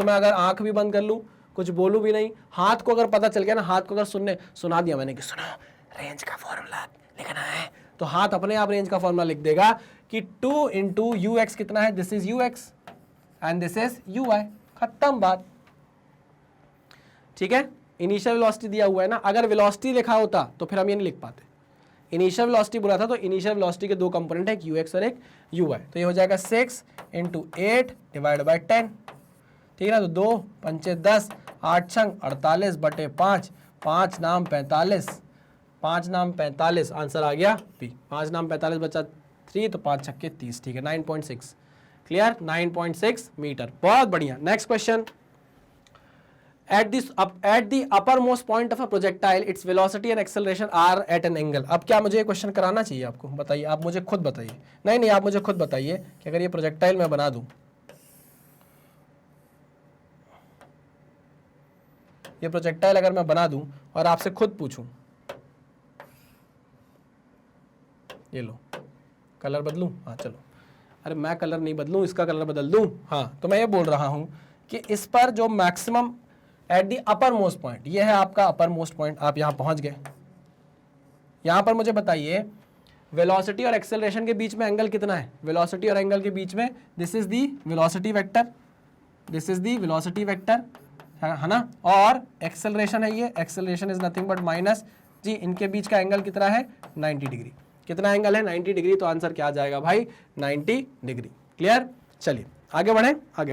S1: अगर आंख भी बंद कर लूँ, कुछ बोलूँ भी नहीं, हाथ को अगर पता चल गया ना, हाथ को अगर सुना दिया मैंने कि सुनो रेंज का फॉर्मूला लिखना है, तो हाथ अपने आप रेंज का फॉर्मूला लिख देगा कि 2 इंटू यू एक्स कितना है? This is u x and this is u y. खत्म बात। ठीक है, इनिशियल वेलोसिटी दिया हुआ है ना, अगर वेलोसिटी लिखा होता तो फिर हम ये नहीं लिख पाते। इनिशियल वेलोसिटी बोला था, तो इनिशियल वेलोसिटी के 2 कंपोनेंट है, एक यू एक्स और एक यू वाई, तो ये हो जाएगा 6 इंटू 8 डिवाइड बाई 10। ठीक है ना? तो 2 पंचे 10, 8 छंग 48 बटे 5, 5 नाम 45, 5 नाम 45, आंसर आ गया पी। 5 नाम 45 बचा 3, तो 5 छक्के 30। ठीक है, 9.6 क्लियर, 9.6 मीटर। बहुत बढ़िया। Next question, at the upper most point of a projectile its velocity and acceleration are at an angle. अब क्या मुझे ये क्वेश्चन कराना चाहिए आपको? बताइए, आप मुझे खुद बताइए। नहीं, आप मुझे खुद बताइए कि अगर ये प्रोजेक्टाइल मैं बना दूं, ये प्रोजेक्टाइल अगर मैं बना दूं और आपसे खुद पूछूं, ये लो कलर बदलूं? हाँ चलो, अरे मैं कलर नहीं बदलूं, इसका कलर बदल दूं? हाँ, तो मैं ये बोल रहा हूं कि इस पर जो maximum at the upper most point, ये है आपका अपर मोस्ट पॉइंट, आप यहां पहुंच गए। यहां पर मुझे बताइए वेलोसिटी और एक्सेलरेशन के बीच में एंगल कितना है? वेलोसिटी और एंगल के बीच में this is the velocity vector, this is the velocity vector, है ना, और एक्सेलरेशन है ये, acceleration is nothing but minus g. इनके बीच का एंगल कितना है? 90 डिग्री। कितना एंगल है? 90 डिग्री। तो आंसर क्या आ जाएगा भाई? 90 डिग्री। क्लियर? चलिए आगे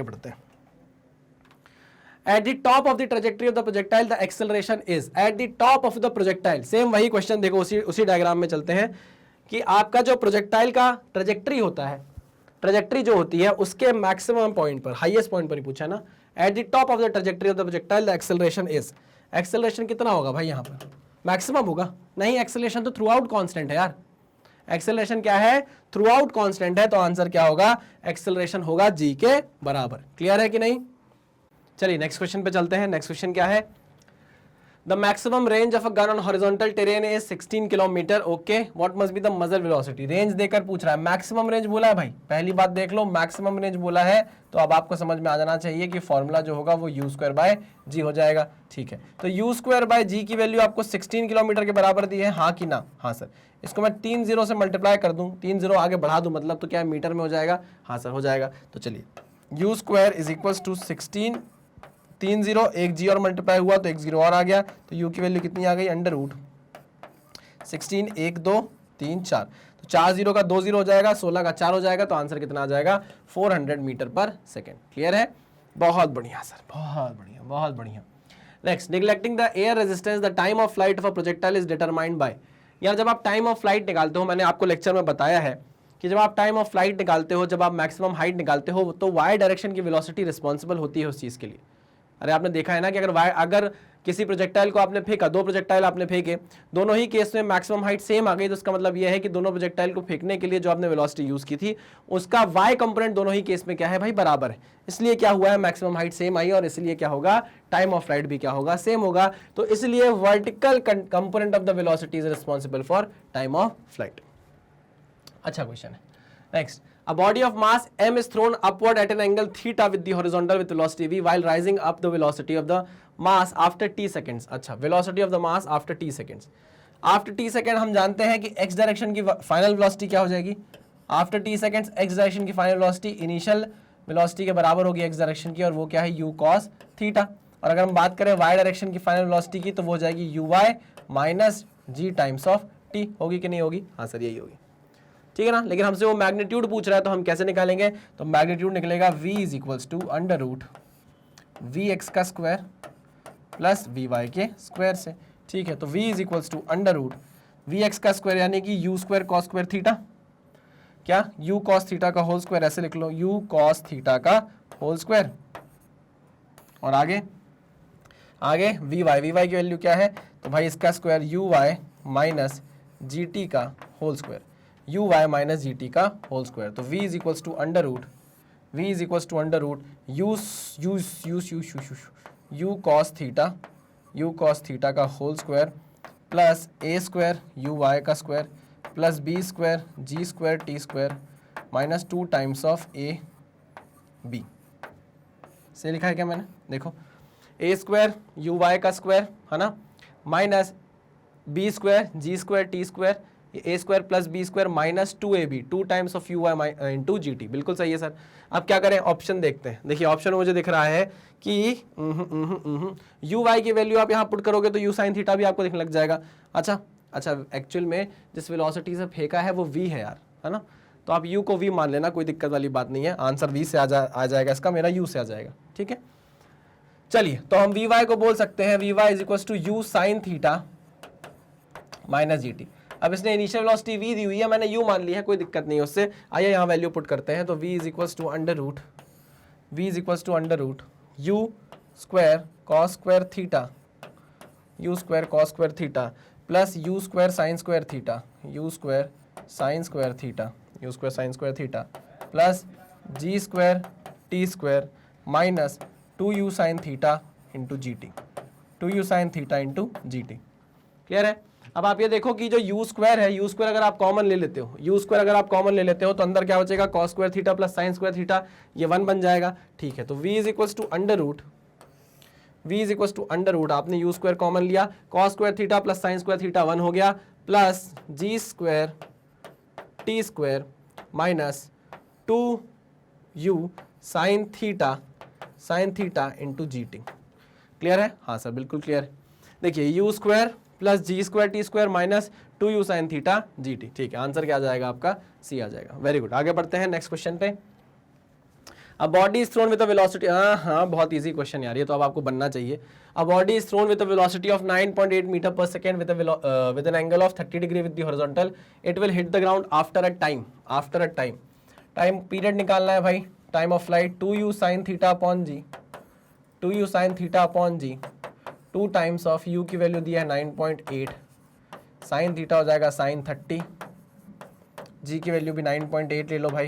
S1: बढ़ते हैं। At the top of the trajectory of the projectile, the acceleration is at the top of the projectile। Same वही क्वेश्चन देखो, उसी डायग्राम में चलते हैं कि आपका जो प्रोजेक्टाइल का ट्रेजेक्ट्री होता है, ट्रेजेक्ट्री जो होती है उसके मैक्सिमम पॉइंट पर, हाईएस्ट पॉइंट पर ही पूछा है ना, at the top of the trajectory of the projectile the acceleration is. Acceleration कितना होगा भाई? यहाँ पर मैक्सिमम होगा? नहीं, एक्सेलरेशन तो थ्रू आउट कॉन्स्टेंट है यार। एक्सेलरेशन क्या है? थ्रू आउट कॉन्स्टेंट है, तो आंसर क्या होगा? एक्सेलरेशन होगा जी के बराबर। क्लियर है कि नहीं? चलिए नेक्स्ट क्वेश्चन पे चलते हैं। नेक्स्ट क्वेश्चन क्या है? The maximum range of a gun on horizontal terrain is 16 kilometre. Okay, what must be the मजर वेलोसिटी। रेंज देकर पूछ रहा है, मैक्सिमम रेंज बोला है भाई, पहली बात देख लो, मैक्सिमम रेंज बोला है तो अब आपको समझ में आ जाना चाहिए कि फॉर्मूला जो होगा वो यू स्क्वायर बाय जी हो जाएगा। ठीक है, तो यू स्क्वायर बाय जी की वैल्यू आपको 16 किलोमीटर के बराबर दी है, हाँ कि ना? हाँ सर। इसको मैं 3 जीरो से मल्टीप्लाई कर दूं, 3 जीरो आगे बढ़ा दूं, मतलब तो क्या है, मीटर में हो जाएगा। हाँ सर, हो जाएगा। तो चलिए, you square is equals to 16, 3 zero, एक जी और मल्टीप्लाई हुआ तो एक जीरो और आ गया, तो यू की वैल्यू कितनी आ गई? अंडर रूट 16, 1 2 3 4, तो 4 जीरो का 2 जीरो हो जाएगा, 16 का 4 हो जाएगा, तो आंसर कितना आ जाएगा? 400 मीटर पर सेकेंड। क्लियर है? बहुत बढ़िया सर, बहुत बढ़िया, बहुत बढ़िया। Next, neglecting the air resistance, the time of flight of a projectile is determined by. यार जब आप टाइम ऑफ फ्लाइट निकालते हो, मैंने आपको लेक्चर में बताया है कि जब आप टाइम ऑफ फ्लाइट निकालते हो, जब आप मैक्सिमम हाइट निकालते हो, तो वाई डायरेक्शन की वेलोसिटी रिस्पॉन्सिबल होती है उस चीज़ के लिए। अरे आपने देखा है ना कि अगर किसी प्रोजेक्टाइल को आपने फेंका, दो प्रोजेक्टाइल आपने फेंके, दोनों ही केस में मैक्सिमम हाइट सेम आ गई, तो उसका मतलब यह है कि दोनों प्रोजेक्टाइल को फेंकने के लिए जो आपने वेलोसिटी यूज की थी, उसका वाई कंपोनेंट दोनों ही केस में क्या है भाई? बराबर है। इसलिए क्या हुआ है? मैक्सिमम हाइट सेम आई, और इसलिए क्या होगा? टाइम ऑफ फ्लाइट भी क्या होगा? सेम होगा। तो इसलिए vertical component of the velocity is responsible for time of flight. अच्छा क्वेश्चन है। Next, a body of mass m is thrown upward at an angle theta with the horizontal with velocity v while rising up the velocity of the mass after t seconds। अच्छा, velocity of the mass after t seconds। after t second हम जानते हैं कि x direction की final velocity क्या हो जाएगी? after t seconds x direction की फाइनल वेलोसिटी इनिशियल वेलोसिटी के बराबर होगी x डायरेक्शन की, और वो क्या है? u cos theta. और अगर हम बात करें y डायरेक्शन की फाइनल वेलोसिटी की, तो वो हो जाएगी uy minus g times of t। होगी कि नहीं होगी? हाँ सर, यही होगी। ठीक है ना? लेकिन हमसे वो मैग्नीट्यूड पूछ रहा है, तो हम कैसे निकालेंगे? तो मैग्नीट्यूड निकलेगा v is equals to under root v x का स्क्वायर प्लस वी वाई के स्क्वायर से। ठीक है, तो v is equals to under root v x का स्क्वायर यानी कि u square cos square theta, क्या यू कॉस थीटा का होल स्क्वायर, ऐसे लिख लो, यू कॉस थीटा का होल स्क्वायर। और आगे आगे वी वाई की वैल्यू क्या है? तो भाई इसका square u y minus g t का whole square, u y minus g t का होल स्क्वायर। तो v is equals to under root u cos theta का whole square plus a square u y का square plus b square g square t square minus 2 times of a b. से लिखा है क्या मैंने? देखो, a square u y का square है ना, minus B square g square t square, a square plus b square minus 2ab 2 times of u y into g t. बिल्कुल सही है सर। अब क्या करें? ऑप्शन देखते हैं। देखिए ऑप्शन में मुझे दिख रहा है कि यू वाई की वैल्यू आप यहाँ पुट करोगे तो यू साइन थीटा भी आपको दिखने लग जाएगा। अच्छा, एक्चुअल में जिस वेलोसिटी से फेंका है वो v है यार, है ना, तो आप u को v मान लेना, कोई दिक्कत वाली बात नहीं है। आंसर v से आ जाएगा इसका, मेरा u से आ जाएगा। ठीक है, चलिए, तो हम वी वाई को बोल सकते हैं v y is equal to u sine theta minus g t. अब इसने इनिशियल वेलोसिटी v दी हुई है, मैंने u मान ली है, कोई दिक्कत नहीं है उससे। आइए यहाँ वैल्यू पुट करते हैं, तो v is equal to under root u square cos square theta plus u square sine square theta plus g square t square minus 2u sine theta into g t, clear है? अब आप ये देखो कि जो u स्क्वायर है, अगर आप कॉमन ले लेते हो, तो अंदर क्या बचेगा? Cos square theta plus sine square theta, ये 1 बन जाएगा। ठीक है, तो v is equal to under root आपने u स्क्वायर कॉमन लिया, cos square theta plus sine square theta 1 हो गया, plus g square t square minus 2u sine theta into g t. Clear है? हाँ सर, बिल्कुल क्लियर है। देखिए, u square plus g square t square minus 2u sine theta G T. ठीक है, answer क्या आ जाएगा आपका? सी आ जाएगा। वेरी गुड, आगे बढ़ते हैं नेक्स्ट क्वेश्चन पे। अ body is thrown with a velocity, हाँ बहुत इजी क्वेश्चन यार, ये तो अब आपको बनना चाहिए। A body is thrown with a velocity of 9.8 metre per second with an angle of 30 degree with the horizontal, it will hit the ground after a time period निकालना है भाई। Time of flight 2u sine theta upon g 2 times of u की value दी है 9.8, sine theta हो जाएगा sine 30, g की value भी 9.8 ले लो भाई,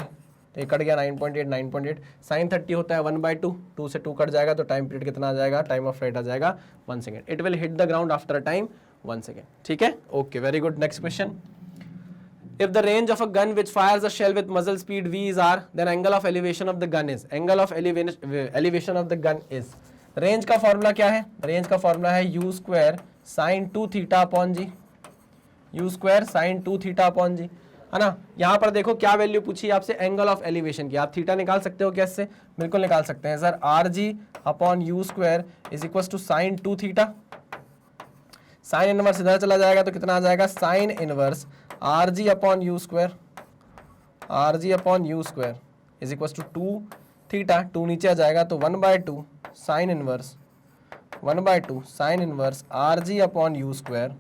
S1: तो ये कट गया 9.8 9.8। साइन 30 होता है 1/2, 2 से 2 कट जाएगा तो टाइम पीरियड कितना आ जाएगा, टाइम ऑफ फ्लाइट आ जाएगा 1 second. It will hit the ground after a time 1 second. ठीक है, okay, very good. Next question, if the range of a gun which fires a shell with muzzle speed v is r, then angle of elevation of the gun is, angle of elevation of the gun is, range का formula क्या है, range का formula है u square sine 2 theta upon g, u square sine 2 theta upon g, है ना। यहाँ पर देखो क्या वैल्यू पूछी है आपसे, एंगल ऑफ एलिवेशन की। आप थीटा निकाल सकते हो क्या इससे, बिल्कुल निकाल सकते हैं sir. R g upon u square is equal to sine 2 theta, sine inverse इधर चला जाएगा तो कितना आ जाएगा, sine inverse r g upon u square, r g upon u square is equal to 2 theta, 2 नीचे आ जाएगा तो 1/2 sine inverse, 1/2 sine inverse r g upon u square,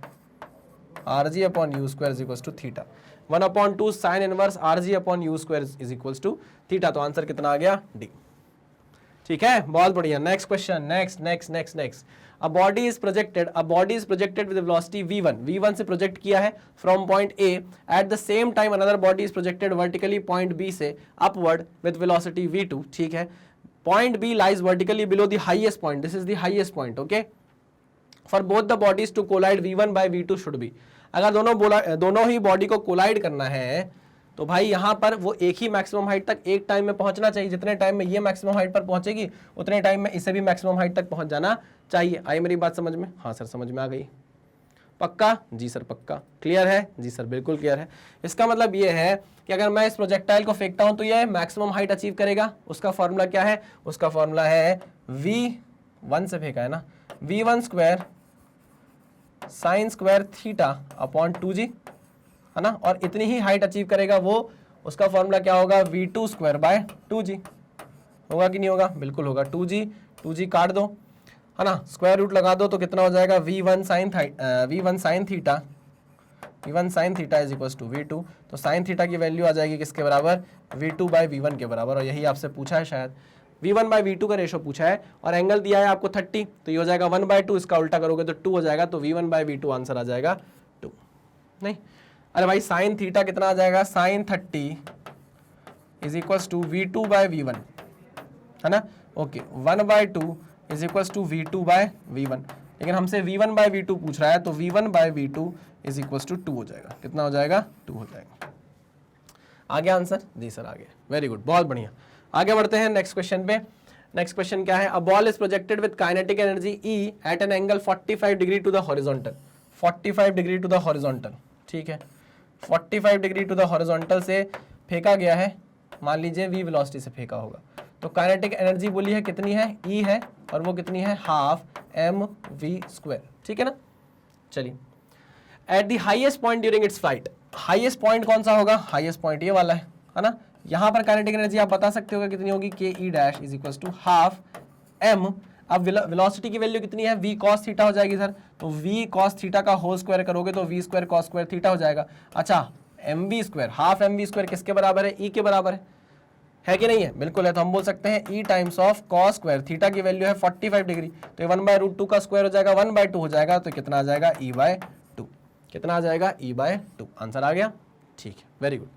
S1: r g upon u square is equal to theta, 1/2 sine inverse r g upon u square is equal to theta. तो answer कितना आ गया, D. ठीक है, बहुत बढ़िया। Next question, next next next next, a body is projected with velocity v1 से project किया है from point A, at the same time another body is projected vertically point B से upward with velocity v2। ठीक है, point B lies vertically below the highest point, this is the highest point, okay, for both the bodies to collide v1 by v2 should be। अगर दोनों ही body को collide करना है तो भाई यहाँ पर वो एक ही मैक्सिमम हाइट तक एक टाइम में पहुंचना चाहिए, जितने टाइम में ये मैक्सिमम हाइट पर पहुंचेगी उतने टाइम में इसे भी मैक्सिमम हाइट तक पहुंच जाना चाहिए। आई मेरी बात समझ में, हाँ सर समझ में आ गई, पक्का जी सर पक्का, क्लियर है जी सर, बिल्कुल क्लियर है। इसका मतलब ये है कि अगर मैं इस प्रोजेक्टाइल को फेंकता हूं तो ये मैक्सिमम हाइट अचीव करेगा। उसका फॉर्मूला क्या है, उसका फॉर्मूला है v1 से फेंका है ना, v1 square sine square theta upon 2g, है ना, और इतनी ही हाइट अचीव करेगा वो। उसका फॉर्मूला क्या होगा, v2 स्क्वायर बाय 2g, होगा कि नहीं होगा, बिल्कुल होगा। 2g काट दो, है ना, स्क्वायर रूट लगा दो तो कितना हो जाएगा, v1 sine theta is equal to v2। तो साइन थीटा की वैल्यू आ जाएगी किसके बराबर, v2 बाई v1 के बराबर। और यही आपसे पूछा है शायद, v1 बाई v2 का रेशो पूछा है और एंगल दिया है आपको 30, तो ये हो जाएगा 1/2, इसका उल्टा करोगे तो 2 हो जाएगा, तो v1 बाई v2 आंसर आ जाएगा 2। नहीं, अरे भाई साइन थीटा कितना आ जाएगा, sine 30 is equal to v2 by v1, है ना, okay, 1/2 is equal to v2 by v1। लेकिन हमसे v1 बाय v2 पूछ रहा है तो v1 bye v2 is equal to 2 हो जाएगा। कितना हो जाएगा, 2 हो जाएगा। आ गया आंसर, जी सर आ गया, वेरी गुड, बहुत बढ़िया। आगे बढ़ते हैं नेक्स्ट क्वेश्चन पे। नेक्स्ट क्वेश्चन क्या है, a ball is projected with kinetic energy E at an angle 45 degree to the horizontal, 45 degree to the horizontal. ठीक है, 45 डिग्री टू द हॉरिजॉन्टल से फेंका गया है, मान लीजिए v वेलोसिटी से फेंका होगा, तो काइनेटिक एनर्जी बोली है कितनी है, E है, और वो कितनी है, हाफ mv स्क्वायर। ठीक है ना, चलिए, at the highest point during its flight, highest point कौन सा होगा, हाईएस्ट पॉइंट ये वाला है ना। यहाँ पर काइनेटिक एनर्जी आप बता सकते हो कितनी होगी, K E dash is equal to half m। अब वेलोसिटी की वैल्यू कितनी है, v cos थीटा हो जाएगी सर, तो v cos थीटा का होल स्क्वायर करोगे तो v square cos square theta हो जाएगा। अच्छा, mv square, half mv square किसके बराबर है, e के बराबर है कि नहीं है, बिल्कुल है। तो हम बोल सकते हैं e times of cos square theta की वैल्यू है 45 डिग्री, तो 1/√2 का स्क्वायर हो जाएगा 1/2 हो जाएगा, तो कितना आ जाएगा, e/2। कितना आ जाएगा, e/2। आंसर आ गया, ठीक है, वेरी गुड।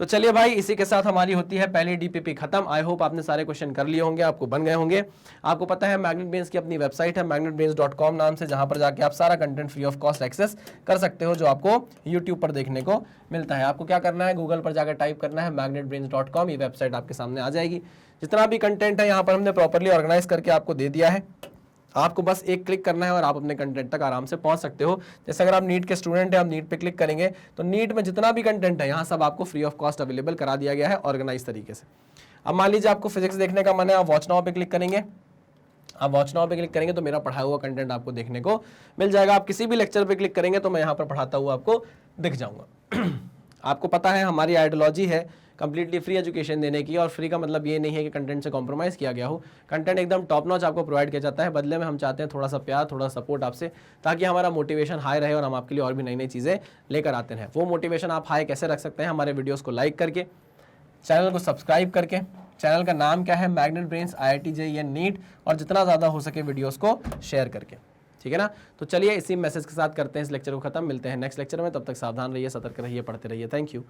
S1: तो चलिए भाई, इसी के साथ हमारी होती है पहली डीपीपी खत्म। आई होप आपने सारे क्वेश्चन कर लिए होंगे, आपको बन गए होंगे। आपको पता है मैग्नेट ब्रेन्स की अपनी वेबसाइट है magnetbrains.com नाम से, जहां पर जाके आप सारा content free of cost access कर सकते हो जो आपको यूट्यूब पर देखने को मिलता है। आपको क्या करना है, गूगल पर जाकर टाइप करना है magnetbrains.com, ये वेबसाइट आपके सामने आ जाएगी। जितना भी कंटेंट है यहाँ पर हमने प्रॉपरली ऑर्गेनाइज करके आपको दे दिया है, आपको बस एक क्लिक करना है और आप अपने कंटेंट तक आराम से पहुंच सकते हो। जैसे अगर आप नीट के स्टूडेंट हैं, आप नीट पे क्लिक करेंगे तो नीट में जितना भी कंटेंट है यहाँ सब आपको फ्री ऑफ कॉस्ट अवेलेबल करा दिया गया है ऑर्गेनाइज तरीके से। अब मान लीजिए आपको फिजिक्स देखने का मन है, आप वॉच नाउ पे क्लिक करेंगे, आप वॉच नाउ पे क्लिक करेंगे तो मेरा पढ़ाया हुआ कंटेंट आपको देखने को मिल जाएगा। आप किसी भी लेक्चर पे क्लिक करेंगे तो मैं यहाँ पर पढ़ाता हुआ आपको दिख जाऊँगा। आपको पता है हमारी आइडियोलॉजी है कंप्लीटली फ्री एजुकेशन देने की, और फ्री का मतलब ये नहीं है कि कंटेंट से कॉम्प्रोमाइज़ किया गया हो। कंटेंट एकदम टॉप नॉच आपको प्रोवाइड किया जाता है, बदले में हम चाहते हैं थोड़ा सा प्यार, थोड़ा सपोर्ट आपसे, ताकि हमारा मोटिवेशन हाई रहे और हम आपके लिए और भी नई नई चीज़ें लेकर आते हैं। वो मोटिवेशन आप हाई कैसे रख सकते हैं, हमारे वीडियोज़ को लाइक करके, चैनल को सब्सक्राइब करके। चैनल का नाम क्या है, Magnet brains IIT JEE NEET, और जितना ज़्यादा हो सके वीडियोज़ को शेयर करके, ठीक है ना। तो चलिए इसी मैसेज के साथ करते हैं इस लेक्चर को खत्म। मिलते हैं नेक्स्ट लेक्चर में, तब तक सावधान रहिए, सतर्क रहिए, पढ़ते रहिए। Thank you.